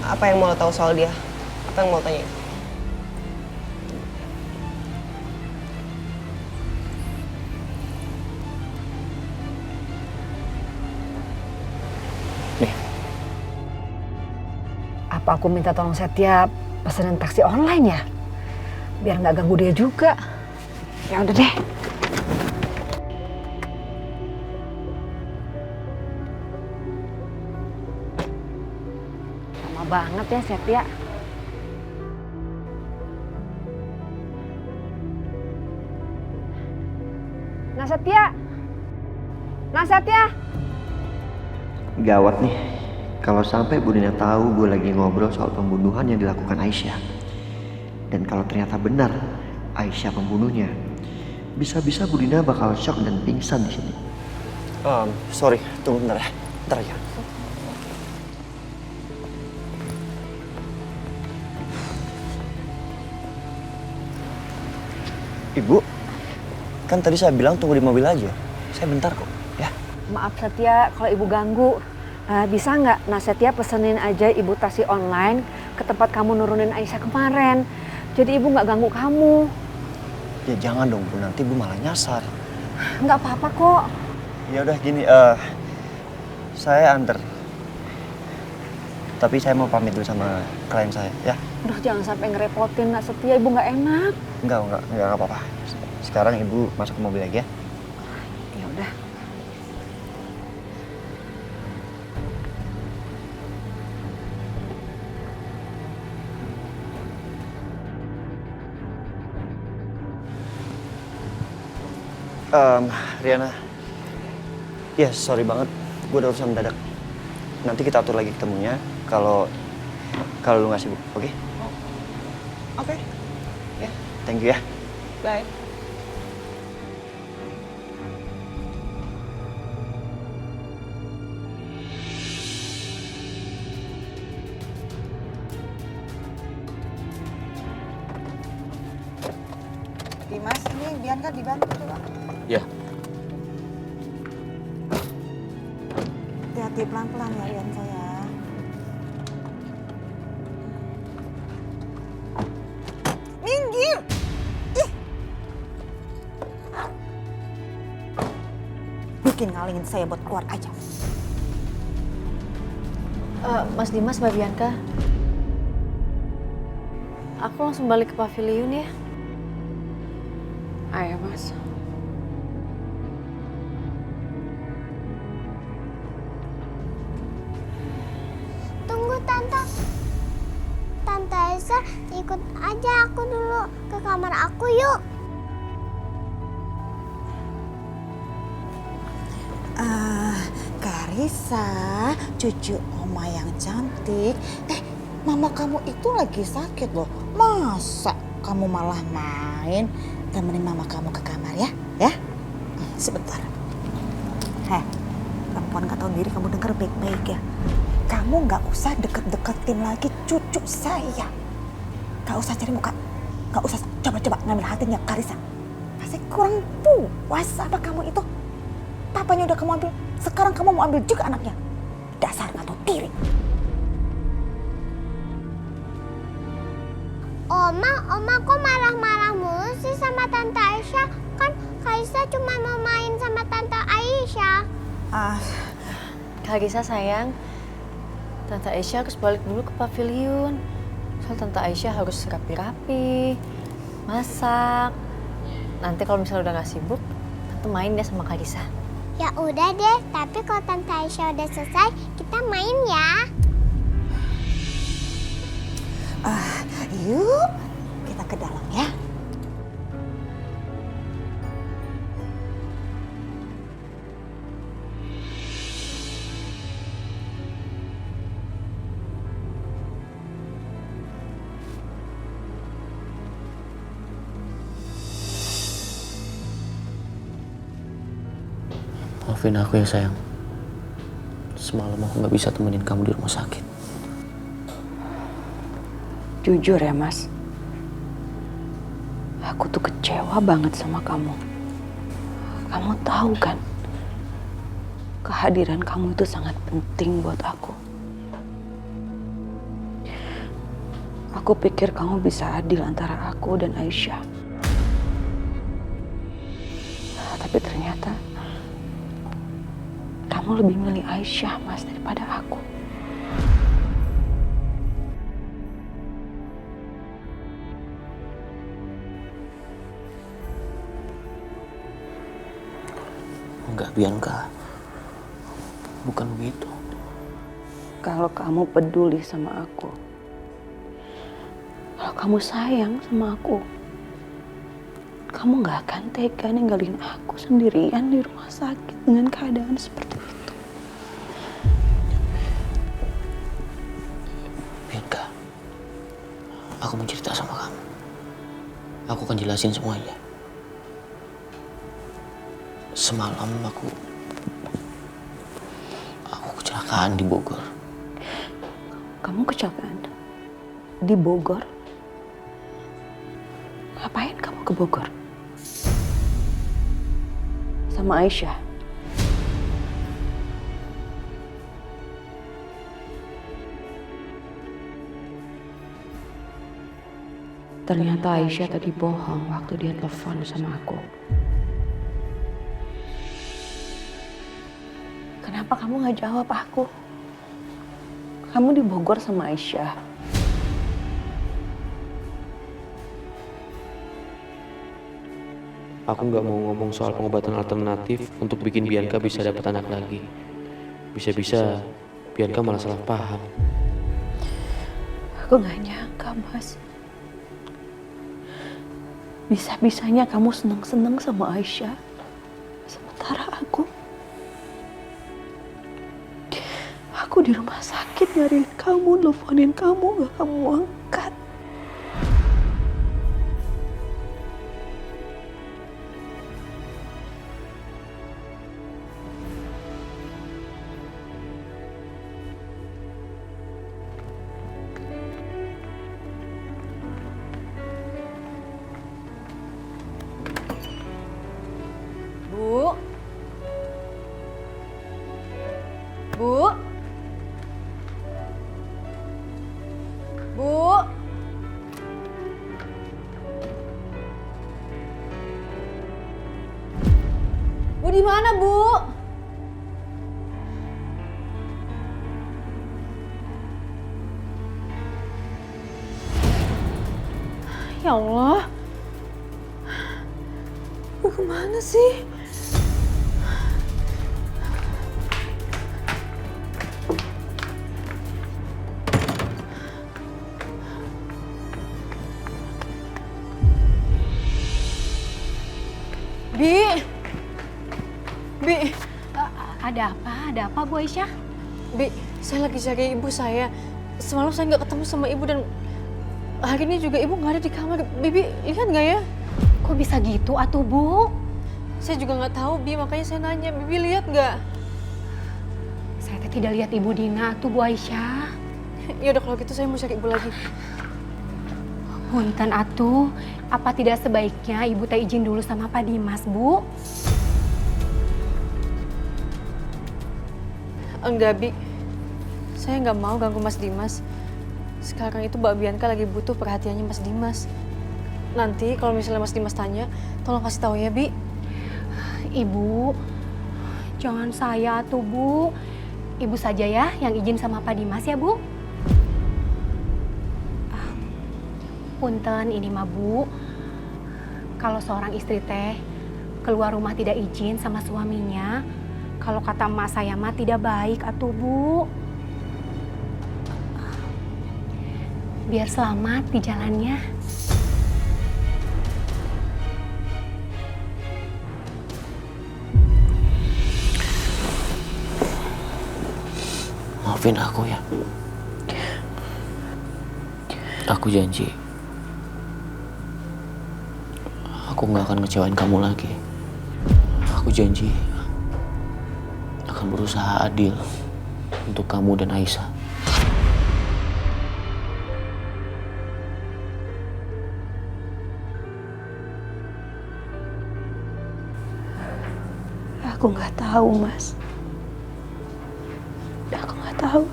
S1: Apa yang mau lo tahu soal dia? Apa yang mau lo tanyain?
S7: Apa aku minta tolong Setia pesenin taksi online ya? Biar nggak ganggu dia juga. Ya udah deh. Lama banget ya Setia. Nah Setia.
S10: Gawat nih. Kalau sampai Bu Dina tahu gue lagi ngobrol soal pembunuhan yang dilakukan Aisyah. Dan kalau ternyata benar Aisyah pembunuhnya, bisa-bisa Bu Dina bakal shock dan pingsan di sini. Sorry, tunggu bentar ya. Bentar aja. Ibu, kan tadi saya bilang tunggu di mobil aja. Saya bentar kok, ya.
S7: Maaf Setia kalau ibu ganggu. Bisa nggak Setia pesenin aja ibu taksi online ke tempat kamu nurunin Aisyah kemarin. Jadi ibu nggak ganggu kamu.
S10: Ya jangan dong Bu, nanti Bu malah nyasar.
S7: Nggak apa-apa kok.
S10: Ya udah gini, saya anter. Tapi saya mau pamit dulu sama klien saya, ya.
S7: Aduh jangan sampai ngerepotin Setia, ibu nggak enak.
S10: Enggak apa-apa. Sekarang Ibu masuk ke mobil lagi ya.
S7: Ya udah.
S10: Riana. Ya, sorry banget. Gue ada urusan mendadak. Nanti kita atur lagi ketemunya kalau lu nggak sibuk, oke?
S9: Oke.
S10: Ya, thank you ya.
S9: Bye. Dimas, ini Bianca dibantu coba.
S5: Ya.
S9: Hati-hati pelan-pelan ya Bianca ya. Minggir! Ih! Bikin ngalingin saya buat keluar aja.
S7: Mas Dimas, Mbak Bianca. Aku langsung balik ke pavilion ya.
S3: Ayo Mas.
S8: Tunggu Tante. Tante Aisyah, ikut aja aku dulu ke kamar aku yuk.
S9: Karissa, cucu oma yang cantik. Mama kamu itu lagi sakit loh. Masa kamu malah main temenin mama kamu ke kamar ya? Ya? Sebentar. Perempuan gak tahu diri, kamu denger baik-baik ya. Kamu gak usah deket-deketin lagi cucu saya. Gak usah cari muka. Gak usah coba-coba ngambil hatinya Karissa. Masih kurang puas apa kamu itu? Papanya udah kamu ambil, sekarang kamu mau ambil juga anaknya. Dasar gak tahu diri.
S8: Oma kok marah-marah mulu sih sama Tante Aisyah? Kan Karissa cuma mau main sama Tante Aisyah.
S7: Karissa sayang, Tante Aisyah harus balik dulu ke pavilion. Soal Tante Aisyah harus rapi-rapi, masak. Nanti kalau misalnya udah gak sibuk, Tante main deh sama Karissa.
S8: Ya udah deh, tapi kalau Tante Aisyah udah selesai, kita main ya.
S9: Yuk, kita ke dalam ya.
S5: Maafin aku ya sayang. Semalam aku gak bisa temenin kamu di rumah sakit.
S3: Jujur ya Mas, aku tuh kecewa banget sama kamu. Kamu tahu kan, kehadiran kamu itu sangat penting buat aku. Aku pikir kamu bisa adil antara aku dan Aisyah. Tapi ternyata kamu lebih milih Aisyah, Mas, daripada aku.
S5: Enggak, Bianca. Bukan begitu.
S3: Kalau kamu peduli sama aku, kalau kamu sayang sama aku, kamu gak akan tega ninggalin aku sendirian di rumah sakit dengan keadaan seperti itu.
S5: Bianca, aku mau cerita sama kamu. Aku akan jelasin semuanya. Semalam aku kecelakaan di Bogor.
S3: Kamu kecelakaan? Di Bogor? Ngapain kamu ke Bogor? Sama Aisyah? Ternyata Aisyah tadi bohong waktu dia telepon sama aku. Kenapa kamu gak jawab aku? Kamu di Bogor sama Aisyah.
S5: Aku nggak mau ngomong soal pengobatan alternatif untuk bikin Bianca bisa dapat anak lagi. Bisa-bisa Bianca malah salah paham.
S3: Aku gak nyangka, Mas. Bisa-bisanya kamu seneng-seneng sama Aisyah. di rumah sakit nyariin kamu, nelfonin kamu, gak kamu angkat.
S7: Bu? Bu? Bu? Bu di mana, Bu? Ya Allah. Bu kemana sih? Bi.
S1: Ada apa? Ada apa, Bu Aisyah?
S7: Bi, saya lagi cari ibu saya. Semalam saya nggak ketemu sama ibu dan hari ini juga ibu nggak ada di kamar. Bibi lihat nggak ya?
S1: Kok bisa gitu atuh, Bu?
S7: Saya juga nggak tahu, Bi. Makanya saya nanya, Bibi lihat nggak?
S1: Saya tidak lihat Ibu Dina atuh, Bu Aisyah.
S7: Ya udah kalau gitu saya mau cari ibu lagi.
S1: Punten atuh, apa tidak sebaiknya Ibu teh izin dulu sama Pak Dimas, Bu?
S7: Enggak, Bi. Saya nggak mau ganggu Mas Dimas. Sekarang itu Mbak Bianca lagi butuh perhatiannya Mas Dimas. Nanti kalau misalnya Mas Dimas tanya, tolong kasih tahu ya, Bi.
S1: Ibu, jangan saya tuh, Bu. Ibu saja ya yang izin sama Pak Dimas ya, Bu. Punten ini mah, Bu. Kalau seorang istri teh keluar rumah tidak izin sama suaminya, kalau kata emak saya mah tidak baik atuh, Bu. Biar selamat di jalannya.
S5: Maafin aku ya. Aku janji. Aku gak akan ngecewain kamu lagi. Aku janji akan berusaha adil untuk kamu dan Aisyah.
S3: Aku nggak tahu, Mas. Aku nggak tahu.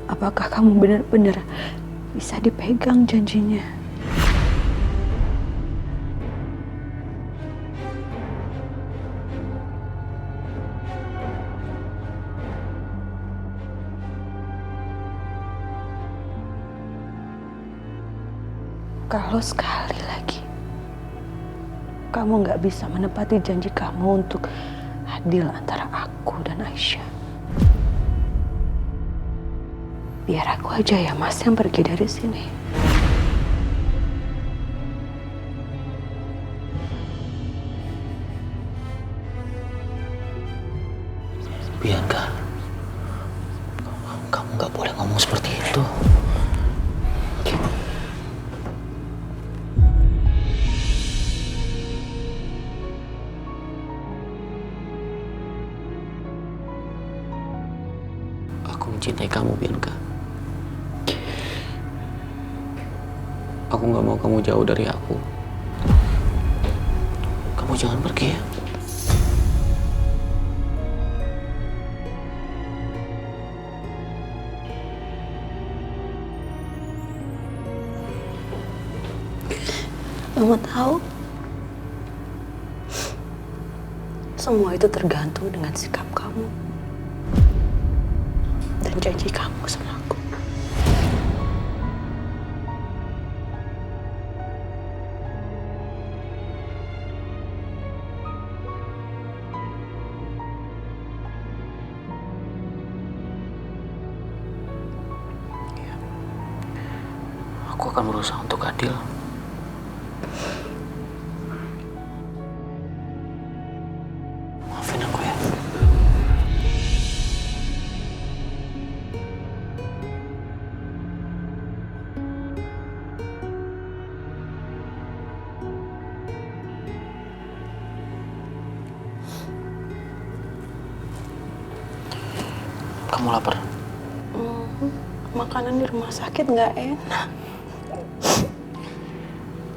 S3: Apakah kamu benar-benar bisa dipegang janjinya? Kalau sekali lagi kamu nggak bisa menepati janji kamu untuk adil antara aku dan Aisyah, biar aku aja ya, Mas, yang pergi dari sini.
S5: Bianca, kamu nggak boleh ngomong seperti itu. Aku mencintai kamu, Bianca. Aku nggak mau kamu jauh dari aku. Kamu jangan pergi ya.
S3: Mama tahu, semua itu tergantung dengan sikap kamu dan janji kamu sama aku.
S5: Aku akan berusaha untuk adil. Maafin aku ya. Kamu lapar?
S3: Makanan di rumah sakit nggak enak.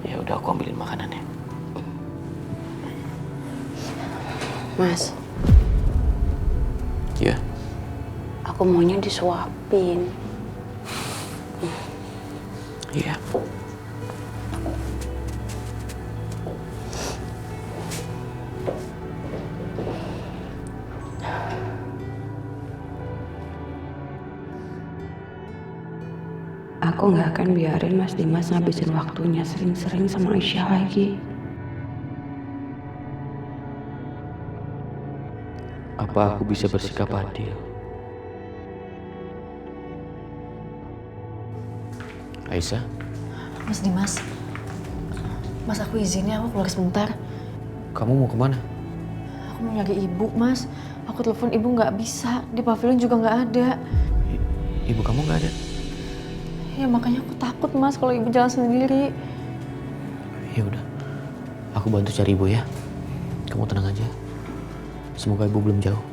S5: Ya udah, aku ambilin makanannya.
S3: Mas,
S5: Ya.
S3: aku maunya disuapin.
S5: Iya.
S3: Aku nggak akan biarin Mas Dimas ngabisin waktunya sering-sering sama Aisyah lagi.
S5: Apa aku bisa bersikap adil? Aisyah?
S7: Mas Dimas, Mas aku izinnya aku keluar sebentar.
S5: Kamu mau kemana?
S7: Aku mau nyari ibu, Mas. Aku telepon ibu nggak bisa, di pavilion juga nggak ada.
S5: Ibu kamu nggak ada?
S7: Ya makanya aku takut, Mas, kalau ibu jalan sendiri.
S5: Ya udah, aku bantu cari ibu ya. Kamu tenang aja. Semoga ibu belum jauh.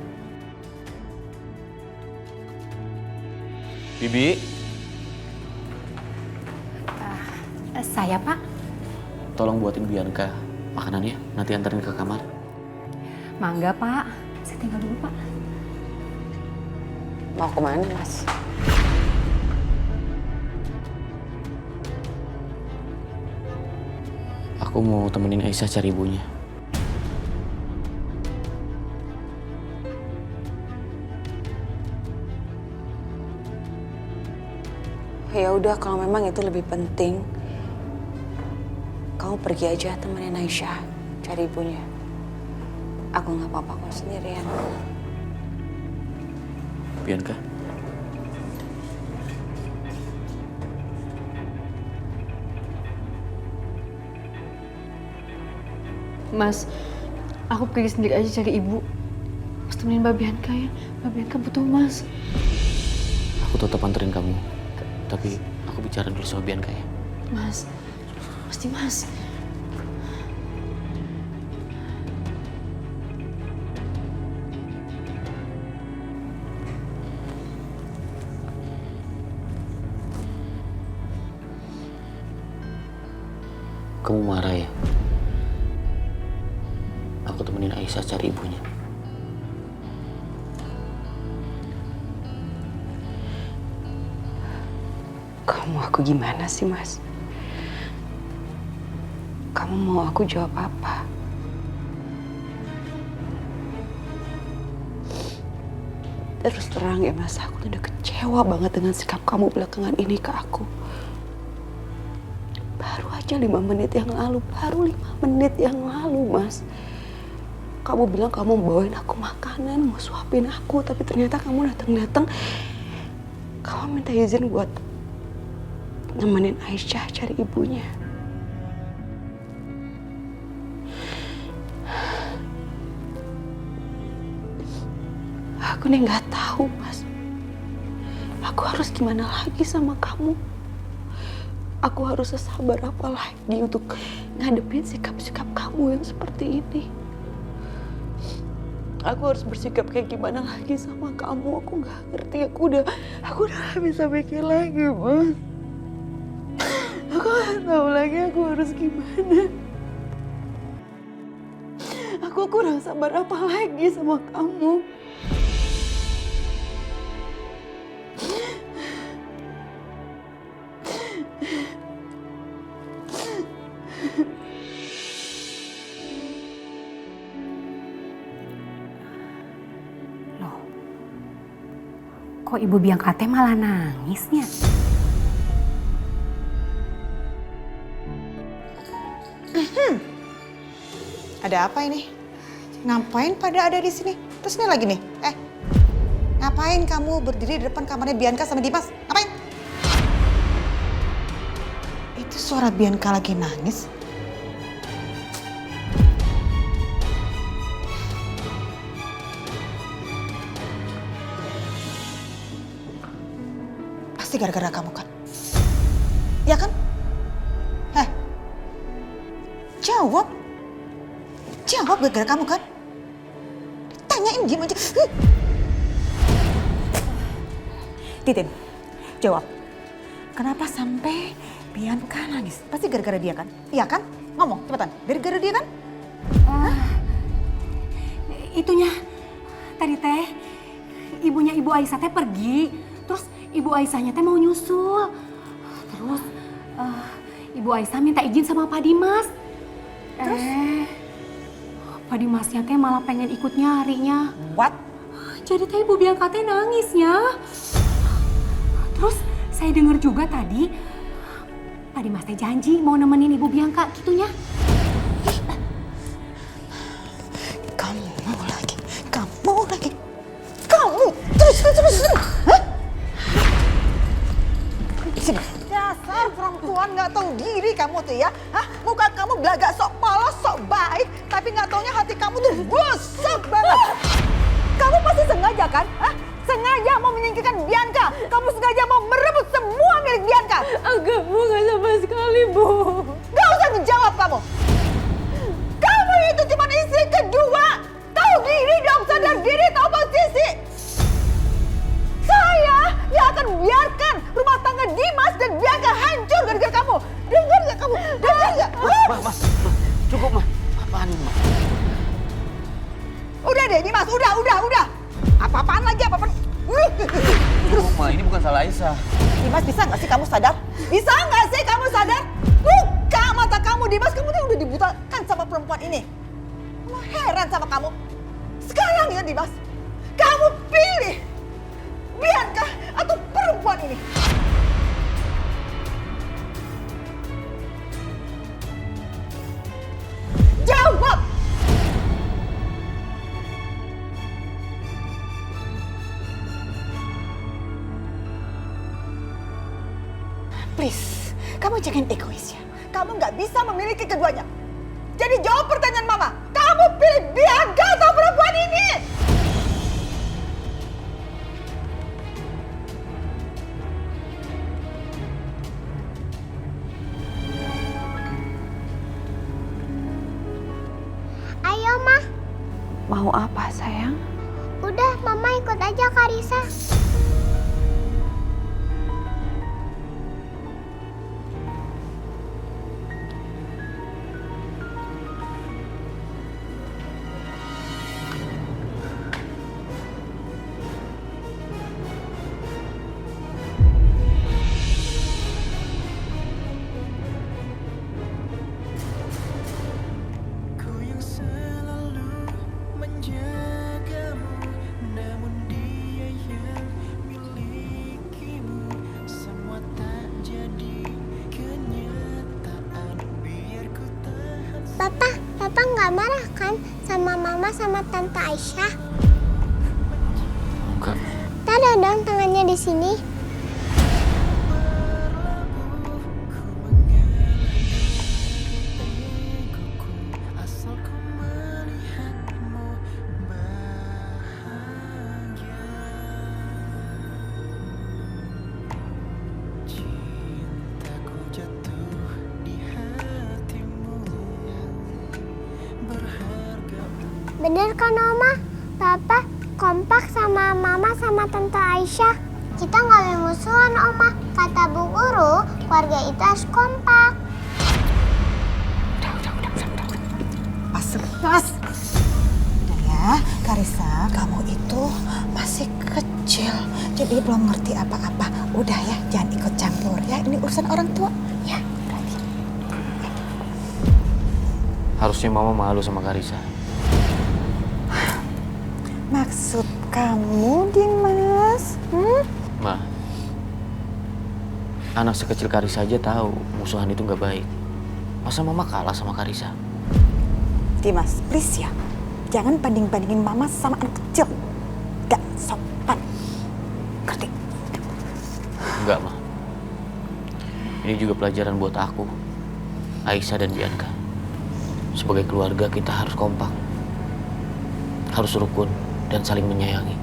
S5: Bibi?
S3: Saya, Pak.
S5: Tolong buatin Bianca makanannya, nanti anterin ke kamar.
S3: Mangga, Pak. Saya tinggal dulu, Pak. Mau kemana, Mas?
S5: Aku mau temenin Aisyah cari ibunya.
S3: Ya udah, kalau memang itu lebih penting, kamu pergi aja temenin Aisyah cari ibunya. Aku nggak apa-apa kok sendirian.
S5: Bianca?
S7: Mas, aku pergi sendiri aja cari ibu. Mas temenin Mbak Bianca ya. Mbak Bianca butuh Mas.
S5: Aku tetap anterin kamu. Tapi aku bicara dulu sama Bianca ya.
S7: Mas, pasti Mas.
S5: Kamu marah ya? Aku temenin Aisyah cari ibunya.
S3: Kamu aku gimana sih, Mas? Kamu mau aku jawab apa? Terus terang ya, Mas, aku tuh udah kecewa banget dengan sikap kamu belakangan ini ke aku. Baru aja 5 menit yang lalu, Mas. Kamu bilang kamu mau bawain aku makanan, mau suapin aku, tapi ternyata kamu datang-datang, kamu minta izin buat nemenin Aisyah cari ibunya. Aku nih nggak tahu, Mas. Aku harus gimana lagi sama kamu? Aku harus sesabar apa lagi untuk ngadepin sikap-sikap kamu yang seperti ini? Aku harus bersikap kayak gimana lagi sama kamu? Aku nggak ngerti. Aku udah gak bisa mikir lagi, Mas. Aku nggak tahu lagi aku harus gimana. Aku kurang sabar apa lagi sama kamu?
S11: Kok Ibu Bianca teh malah nangisnya?
S9: Ada apa ini? Ngapain pada ada di sini? Terus ini lagi nih, ngapain kamu berdiri di depan kamarnya Bianca sama Dimas? Ngapain? Itu suara Bianca lagi nangis. Pasti gara-gara kamu kan? Ya kan? Jawab. Jawab gara-gara kamu kan? Tanyain diem aja. Titin, jawab. Kenapa sampai Bianca nangis? Pasti gara-gara dia kan? Iya kan? Ngomong, cepetan. Gara-gara dia kan?
S11: Itunya, tadi teh, ibunya Ibu Aisyah teh pergi. Terus Ibu Aisyahnya teh mau nyusul. Terus Ibu Aisyah minta izin sama Pak Dimas. Terus? Pak Dimasnya teh malah pengen ikut nyarinya.
S9: What?
S11: Jadi teh Ibu Bianca teh nangisnya. Terus saya dengar juga tadi Pak Dimas teh janji mau nemenin Ibu Bianca gitunya.
S9: Kamu terus. Hah? Sini. Dasar perempuan nggak tahu diri kamu tuh ya. Hah? Muka kamu belagak sok polos, sok baik, tapi nggak taunya hati kamu tuh busuk banget. Kamu pasti sengaja kan? Hah? Sengaja mau menyingkirkan Bianca. Kamu sengaja mau merebut semua milik Bianca.
S7: Enggak, Bu, nggak sama sekali, Bu.
S9: Gak usah menjawab kamu. Kamu itu cuma istri kedua. Tahu diri dong, sadar diri, tahu posisi. Saya yang akan biarkan rumah tangga Dimas dan Bianca hancur gara-gara kamu. Dengar gak kamu? Dengar gak?
S5: Ma. Cukup, Ma. Apaan ini, Ma?
S9: Udah deh, Dimas. Udah. Apa-apaan lagi, apa-apaan.
S5: Cukup, Ma. Ini bukan salah Aisyah.
S9: Dimas, bisa gak sih kamu sadar? Bisa gak sih kamu sadar? Buka mata kamu, Dimas. Kamu tuh udah dibutakan sama perempuan ini. Mama heran sama kamu. Sekarang ya, Dimas. Kamu pilih Bianca atau perempuan ini. Jawab! Please, kamu jangan egois ya. Kamu nggak bisa memiliki keduanya. Jadi jawab pertanyaan Mama. Kamu pilih Bianca atau perempuan ini?
S8: Ayo, Ma.
S3: Mau apa, sayang?
S8: Udah, Mama ikut aja Karisa. Papa nggak marah kan sama Mama sama Tante Aisyah?
S5: Enggak.
S8: Ada dong tangannya di sini. Bener kan Oma? Papa kompak sama Mama sama Tante Aisyah. Kita nggak boleh musuhan Oma. Kata Bu Guru, keluarga itu harus kompak.
S9: Mas. Udah ya, Karisa, kamu itu masih kecil. Jadi belum ngerti apa-apa. Udah ya, jangan ikut campur ya. Ini urusan orang tua. Ya, berarti.
S5: Harusnya Mama malu sama Karisa.
S9: Maksud kamu, Dimas?
S5: Ma, anak sekecil Karisa aja tahu musuhan itu nggak baik. Masa Mama kalah sama Karisa?
S9: Dimas, please ya. Jangan banding-bandingin Mama sama anak kecil. Gak sopan. Ngerti?
S5: Enggak, Ma. Ini juga pelajaran buat aku, Aisyah dan Bianca. Sebagai keluarga kita harus kompak. Harus rukun dan saling menyayangi.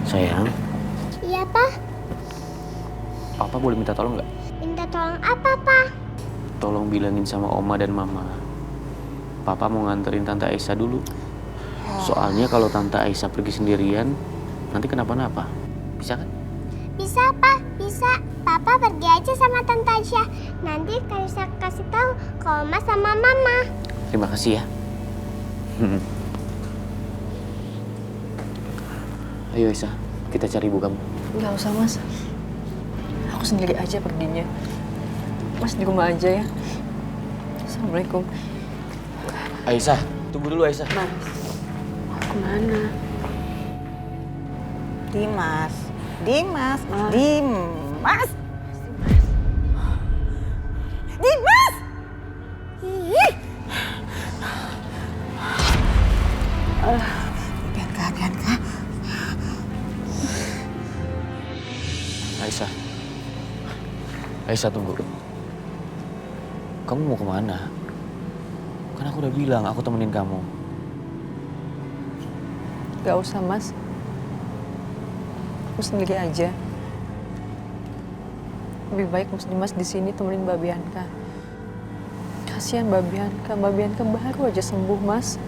S5: Sayang,
S8: Iya, Pak.
S5: Papa boleh minta tolong nggak?
S8: Minta tolong apa, Pak?
S5: Tolong bilangin sama Oma dan Mama. Papa mau nganterin Tante Aisyah dulu Soalnya kalau Tante Aisyah pergi sendirian, nanti kenapa-napa. Bisa kan?
S8: Bisa, Pak. Bisa. Papa pergi aja sama Tante Aisyah. Nanti Karisa kasih tahu ke Oma sama Mama.
S5: Terima kasih ya. Ayo Aisyah, kita cari ibu kamu.
S7: Nggak usah mas, aku sendiri aja perginya. Mas di rumah aja ya. Assalamualaikum.
S5: Aisyah, tunggu dulu Aisyah.
S7: Mas, kemana?
S9: Dimas, Dimas,
S7: Mas.
S9: Dimas. Dimas! Ih. Bianca.
S5: Aisyah tunggu. Kamu mau kemana? Kan aku udah bilang aku temenin kamu.
S7: Gak usah mas, aku sendiri aja. Lebih baik Mas Dimas di sini temenin Mbak Bianca. Kasihan Mbak Bianca baru aja sembuh mas.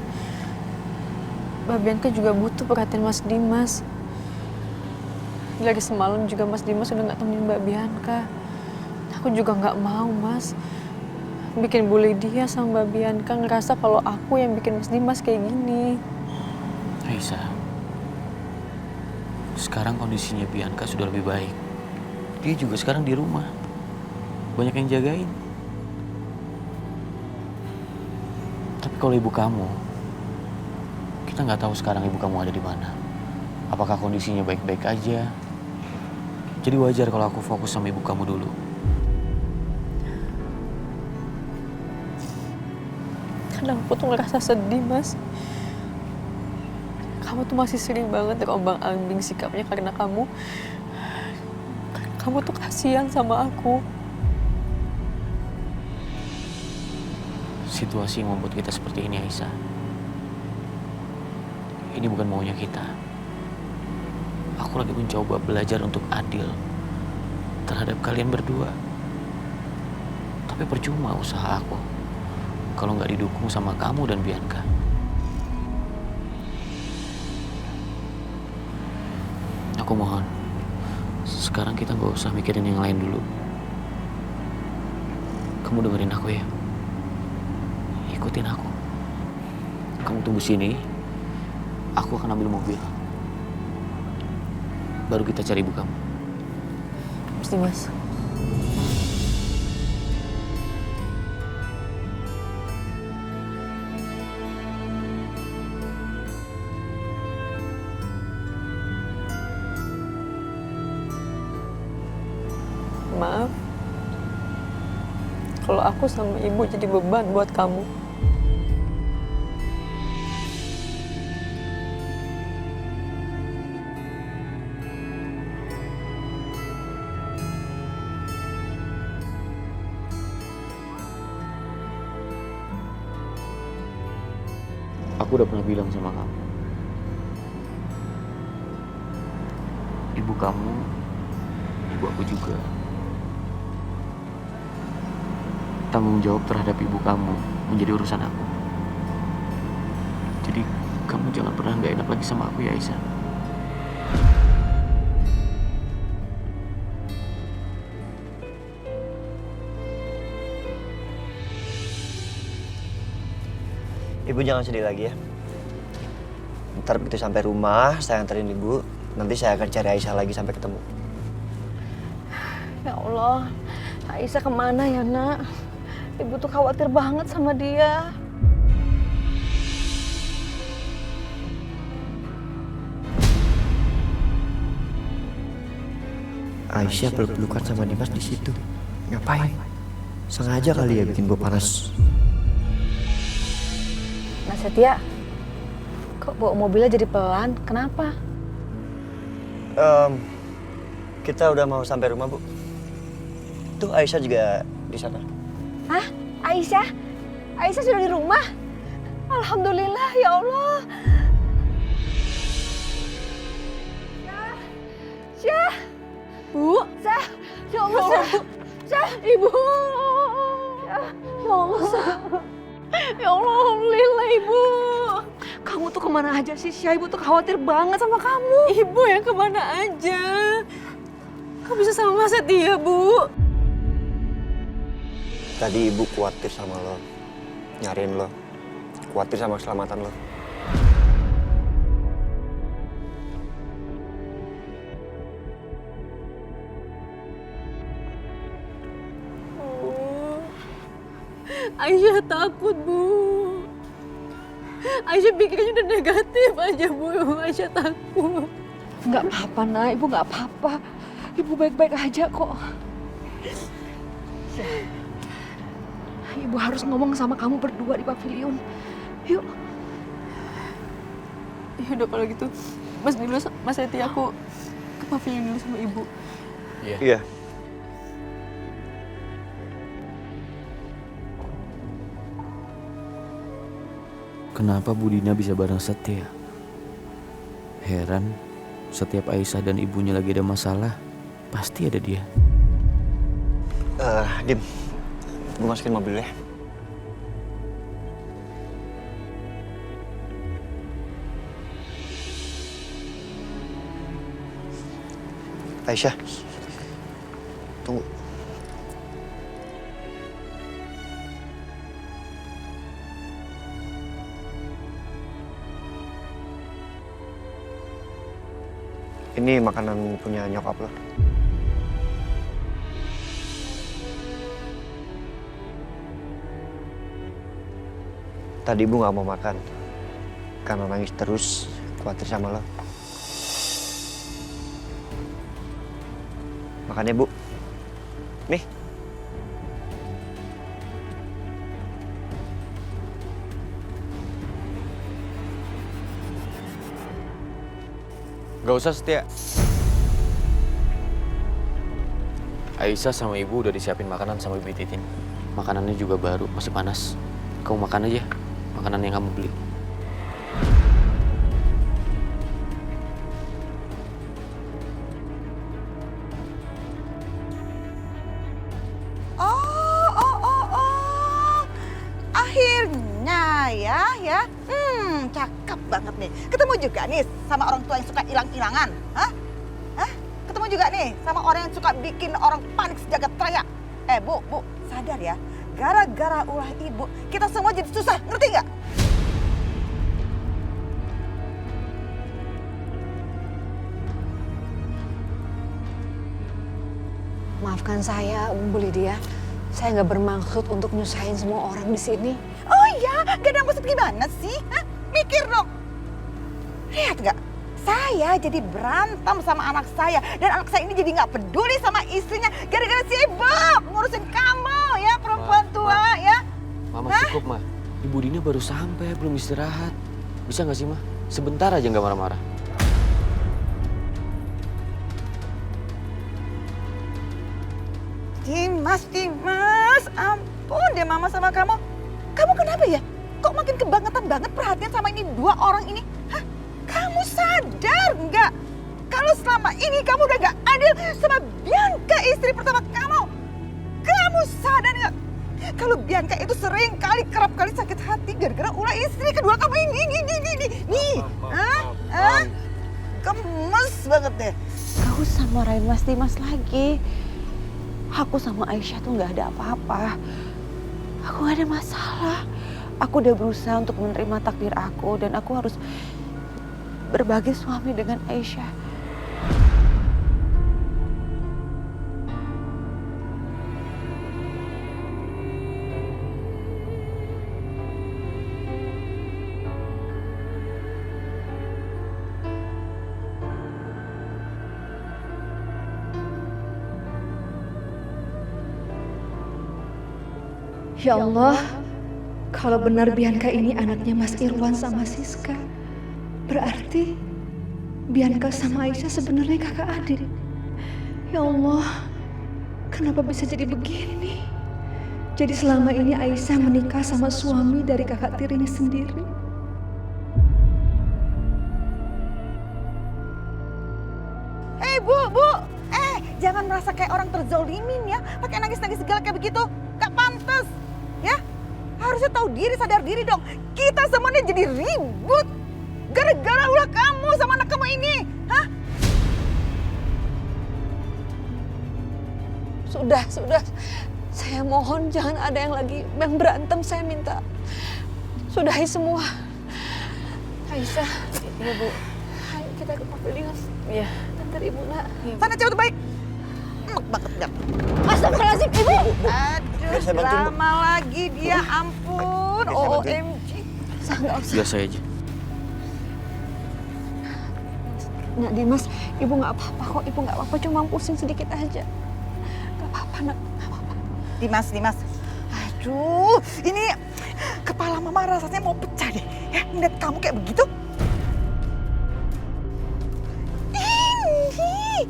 S7: Mbak Bianca juga butuh perhatian Mas Dimas. Dari semalam juga Mas Dimas udah nggak temenin Mbak Bianca. Aku juga nggak mau mas bikin Bu Lydia sama Mbak Bianca ngerasa kalau aku yang bikin Mas Dimas kayak gini.
S5: Aisyah, sekarang kondisinya Bianca sudah lebih baik. Dia juga sekarang di rumah, banyak yang jagain. Tapi kalau ibu kamu, kita nggak tahu sekarang ibu kamu ada di mana. Apakah kondisinya baik-baik aja? Jadi wajar kalau aku fokus sama ibu kamu dulu.
S7: Kadang aku tuh ngerasa sedih mas. Kamu tuh masih sering banget terombang-ambing sikapnya karena kamu tuh kasihan sama aku.
S5: Situasi yang membuat kita seperti ini Aisyah. Ini bukan maunya kita. Aku lagi mencoba belajar untuk adil terhadap kalian berdua. Tapi percuma usaha aku kalau nggak didukung sama kamu dan Bianca. Aku mohon, sekarang kita nggak usah mikirin yang lain dulu. Kamu dengerin aku ya. Ikutin aku. Kamu tunggu sini. Aku akan ambil mobil. Baru kita cari ibu kamu.
S7: Mas Dimas. Maaf, kalau aku sama ibu jadi beban buat kamu.
S5: Aku udah pernah bilang sama kamu. Ibu kamu, ibu aku juga. Tanggung jawab terhadap ibu kamu menjadi urusan aku. Jadi kamu jangan pernah nggak enak lagi sama aku ya Aisyah.
S10: Ibu jangan sedih lagi ya. Ntar begitu sampai rumah, saya anterin ibu. Nanti saya akan cari Aisyah lagi sampai ketemu.
S7: Ya Allah, Aisyah kemana ya nak? Ibu tuh khawatir banget sama dia.
S10: Aisyah peluk-pelukan sama Dimas di situ. Ngapain? Sengaja kali ya bikin gue panas.
S7: Nah Setia, kok bawa mobilnya jadi pelan? Kenapa?
S10: Kita udah mau sampai rumah, Bu. Tuh Aisyah juga di sana.
S7: Hah? Aisyah? Aisyah sudah di rumah? Alhamdulillah ya Allah. Syah. Bu. Syah. Ya Allah, Syah. Syah. Ibu. Syah. Ya Allah, Syah. Ya Allah, alhamdulillah Ibu. Kamu tuh
S3: kemana aja sih, Syah? Ibu tuh khawatir banget sama kamu.
S7: Ibu yang kemana aja? Kok bisa sama Mas Setia, Bu?
S10: Tadi ibu khawatir sama lo, nyariin lo, khawatir sama keselamatan lo.
S7: Aisyah takut, Bu. Aisyah pikirnya udah negatif aja, Bu. Aisyah takut.
S3: Nggak apa-apa, Nak. Ibu nggak apa-apa. Ibu baik-baik aja kok. Ibu harus ngomong sama kamu berdua di pavilion. Yuk.
S7: Ya udah kalau gitu, Mas Setia aku ke pavilion dulu sama Ibu.
S10: Iya.
S5: Kenapa Bu Dina bisa bareng Setia? Heran, setiap Aisyah dan ibunya lagi ada masalah, pasti ada dia.
S10: Dim, gue masukin mobil ya. Aisyah, tunggu. Ini makanan punya nyokap lo. Tadi ibu nggak mau makan karena nangis terus, khawatir sama lo. Makan ya, Bu. Nih.
S2: Gak usah, Setia. Aisyah sama ibu udah disiapin makanan sama Ibu Titin.
S5: Makanannya juga baru, masih panas. Kamu makan aja, makanan yang kamu beli.
S9: Akhirnya ya. Cakep banget nih. Ketemu juga nih sama orang tua yang suka hilang-hilangan. Hah? Ketemu juga nih sama orang yang suka bikin orang panik sejagat raya. Bu, sadar ya. Gara-gara ulah ibu, kita semua jadi susah. Ngerti nggak?
S3: Maafkan saya, Bu Lydia. Saya nggak bermaksud untuk nyusahin semua orang di sini.
S9: Oh iya, gak ada maksud gimana sih? Hah? Mikir dong. Lihat gak? Saya jadi berantem sama anak saya. Dan anak saya ini jadi gak peduli sama istrinya. Gara-gara sibuk ngurusin kamu ya, perempuan tua ya.
S5: Mama cukup, Ma. Ibu Dina baru sampai, belum istirahat. Bisa gak sih, Ma? Sebentar aja gak marah-marah.
S9: Dimas, ampun deh mama sama kamu. Kamu kenapa ya? Kok makin kebangetan banget perhatian sama ini dua orang ini? Hah? Kamu sadar nggak? Kalau selama ini kamu udah nggak adil sama Bianca, istri pertama kamu. Kamu sadar nggak? Kalau Bianca itu kerap kali sakit hati gara-gara ulah istri kedua kamu ini. Nih. Gemes banget deh.
S3: Gak usah marahin Mas Dimas lagi. Aku sama Aisyah tuh gak ada apa-apa. Aku gak ada masalah. Aku udah berusaha untuk menerima takdir aku dan aku harus berbagi suami dengan Aisyah.
S11: Ya Allah, kalau benar Bianca ini anaknya Mas Irwan sama Siska, berarti Bianca sama Aisyah sebenarnya kakak adik. Ya Allah, kenapa bisa jadi begini? Jadi selama ini Aisyah menikah sama suami dari kakak tirinya sendiri.
S9: Bu, jangan merasa kayak orang terzolimin ya, pakai nangis-nangis segala kayak begitu. Gak pantas, ya. Harusnya tahu diri, sadar diri dong. Kita semuanya jadi ribut. Gara-gara ulah kamu sama anak kamu ini. Hah?
S3: Sudah. Saya mohon jangan ada yang lagi yang berantem, saya minta. Sudahi semua. Aisyah.
S7: Iya, Bu.
S3: Ayo kita ke pavilion.
S7: Iya.
S3: Antar Ibu, Nak.
S9: Sana cepet baik. Enak banget gak?
S3: Astagfirullahaladzim, Ibu.
S9: Aduh, drama lagi dia, ampun. OMG.
S3: Nggak usah.
S5: Biasa aja.
S3: Nak Dimas, Ibu nggak apa-apa kok. Ibu nggak apa-apa, cuma pusing sedikit aja. Nggak apa-apa, Nak. Nggak apa-apa.
S9: Dimas. Aduh, ini kepala mama rasanya mau pecah deh. Ya, ngeliat kamu kayak begitu. Ini,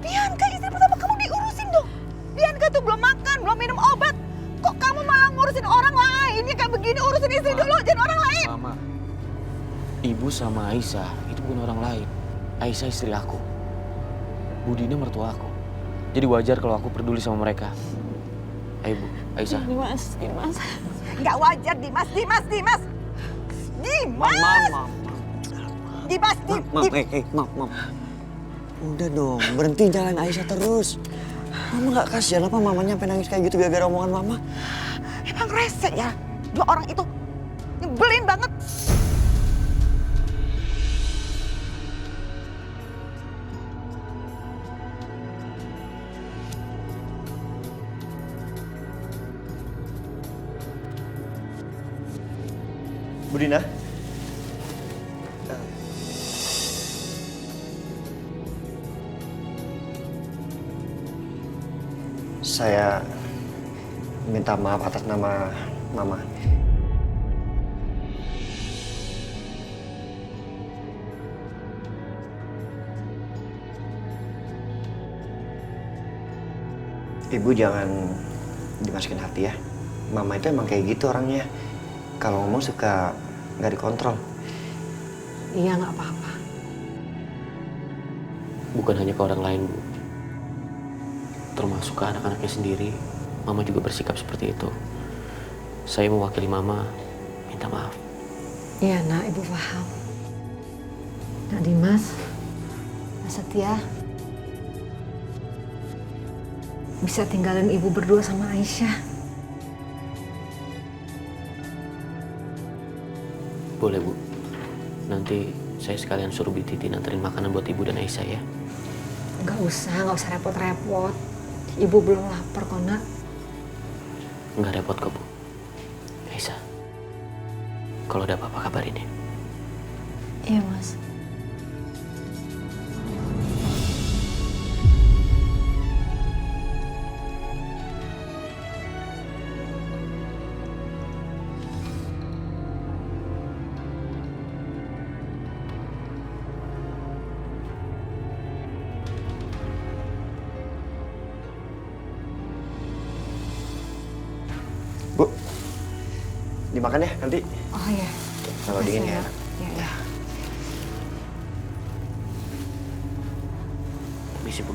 S9: Bianca istri pertama kamu diurusin dong. Bianca tuh belum makan, belum minum obat. Kok kamu malah ngurusin orang lain? Ya kayak begini, urusin istri dulu, jangan orang lain.
S5: Mama, Ibu sama Aisyah itu bukan orang lain. Aisyah istri aku. Budina mertua aku. Jadi wajar kalau aku peduli sama mereka. Ayo Bu, Aisyah.
S3: Dimas.
S9: Nggak wajar, Dimas.
S10: Maaf. Udah dong, berhenti jalan Aisyah terus. Mama nggak kasihan apa mamanya sampai nangis kayak gitu gara-gara omongan mama?
S9: Emang rese ya, dua orang itu nyebelin banget.
S10: Budina. Saya minta maaf atas nama Mama. Ibu jangan dimasukin hati ya. Mama itu emang kayak gitu orangnya. Kalau ngomong suka nggak dikontrol.
S3: Iya, nggak apa-apa.
S5: Bukan hanya ke orang lain, Bu. Termasuk ke anak-anaknya sendiri, Mama juga bersikap seperti itu. Saya mewakili Mama, minta maaf.
S3: Iya, Nak, Ibu paham. Nak Dimas, Mas Setia, bisa tinggalin Ibu berdua sama Aisyah.
S5: Boleh, Bu. Nanti saya sekalian suruh Bi Titi nanterin makanan buat Ibu dan Aisyah ya.
S3: Nggak usah repot-repot. Ibu belum lapar kok, Nak.
S5: Nggak repot kok, Bu. Aisyah, kalau ada apa-apa kabarin ya.
S3: Iya, Mas.
S10: Bu, dimakan ya nanti.
S3: Oh iya.
S10: Kalau dingin ya.
S3: Iya.
S5: Permisi, Bu.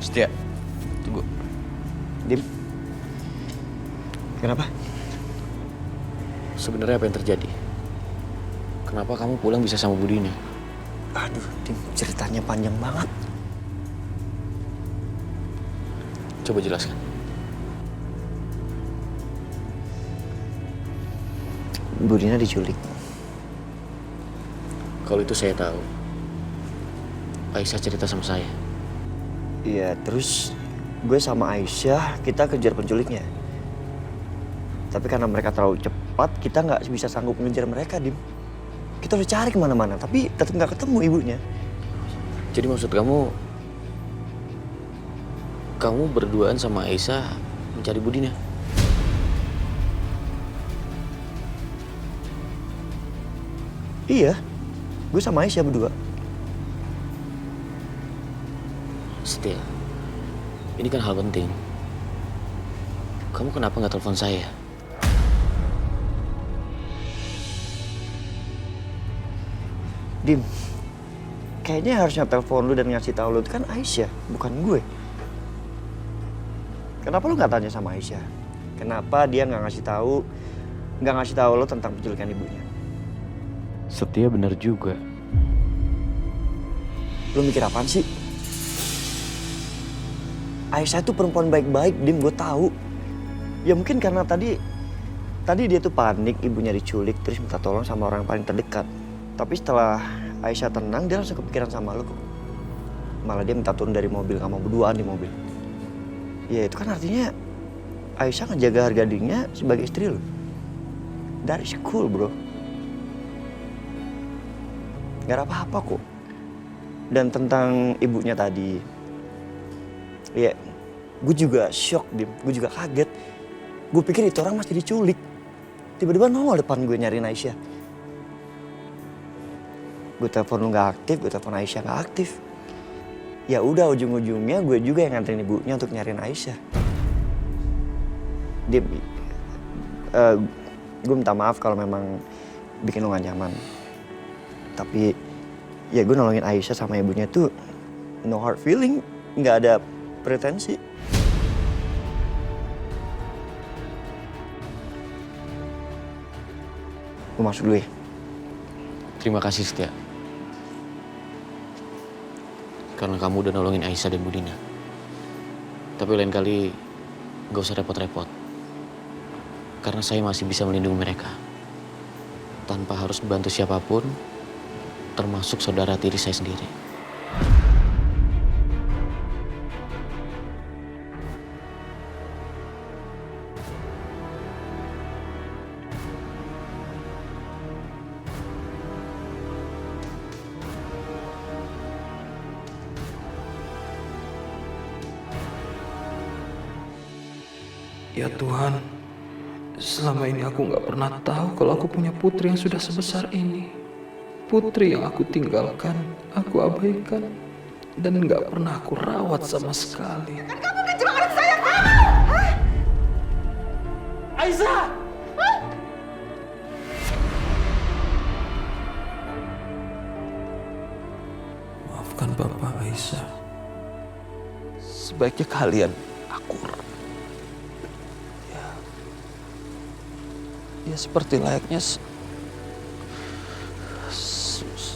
S2: Setia, tunggu.
S10: Dim, kenapa?
S5: Sebenarnya apa yang terjadi? Kenapa kamu pulang bisa sama Budina?
S10: Aduh, Dim, ceritanya panjang banget.
S5: Coba jelaskan.
S10: Budina diculik.
S5: Kalau itu saya tahu. Aisyah cerita sama saya.
S10: Iya, terus gue sama Aisyah kita kejar penculiknya. Tapi karena mereka terlalu cepat, kita nggak bisa sanggup mengejar mereka, Dim. Kita udah cari kemana-mana, tapi tetap nggak ketemu ibunya.
S5: Jadi maksud kamu berduaan sama Aisyah mencari Budina?
S10: Iya, gue sama Aisyah berdua.
S5: Setia, ini kan hal penting. Kamu kenapa nggak telepon saya?
S10: Dim, kayaknya harusnya telepon lu dan ngasih tahu lu itu kan Aisyah, bukan gue. Kenapa lu nggak tanya sama Aisyah? Kenapa dia nggak ngasih tahu nggak ngasih tahu lo tentang penculikan ibunya.
S5: Setia bener juga.
S10: Lo mikir apaan sih? Aisyah tuh perempuan baik-baik, Dim, gue tahu. Ya mungkin karena tadi dia tuh panik, ibunya diculik, terus minta tolong sama orang yang paling terdekat. Tapi setelah Aisyah tenang, dia langsung kepikiran sama lo kok. Malah dia minta turun dari mobil, kamu berduaan di mobil. Ya itu kan artinya Aisyah ngejaga harga dirinya sebagai istri lo. That is cool, bro. Gak ada apa-apa kok. Dan tentang ibunya tadi, ya gue juga shock, Dim. Gue juga kaget. Gue pikir itu orang masih diculik. Tiba-tiba nongol depan gue nyariin Aisyah. Gue telepon lu gak aktif, gue telepon Aisyah gak aktif. Ya udah, ujung-ujungnya gue juga yang nganterin ibunya untuk nyariin Aisyah. Dim, gue minta maaf kalau memang bikin lu gak nyaman. Tapi ya gue nolongin Aisyah sama ibunya tuh no hard feeling, gak ada pretensi. Gue masuk dulu ya.
S5: Terima kasih Setia. Karena kamu udah nolongin Aisyah dan Budina. Tapi lain kali gak usah repot-repot. Karena saya masih bisa melindungi mereka. Tanpa harus bantu siapapun, termasuk saudara tiri saya sendiri.
S2: Ya Tuhan, selama ini aku nggak pernah tahu kalau aku punya putri yang sudah sebesar ini. Putri yang aku tinggalkan, aku abaikan, dan nggak pernah aku rawat sama sekali.
S9: Kan kamu ngejebak anak saya, kamu! Hah?
S2: Aisyah! Maafkan Bapak, Aisyah. Sebaiknya kalian akur. Ya seperti layaknya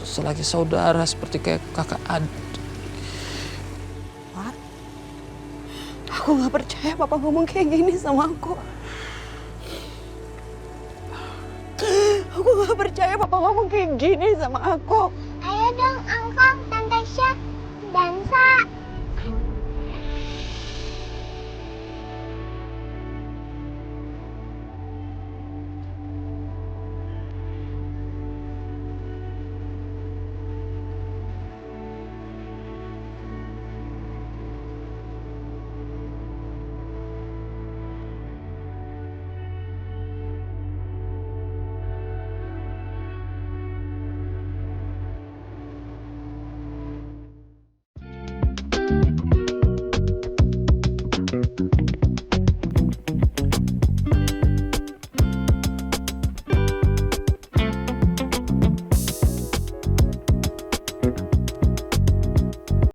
S2: selagi saudara, seperti kayak kakak adik.
S3: What? Aku gak percaya papa ngomong kayak gini sama aku. Aku gak percaya papa ngomong kayak gini sama aku.
S8: Ayo dong, Angkong, Tante Syah, dansa.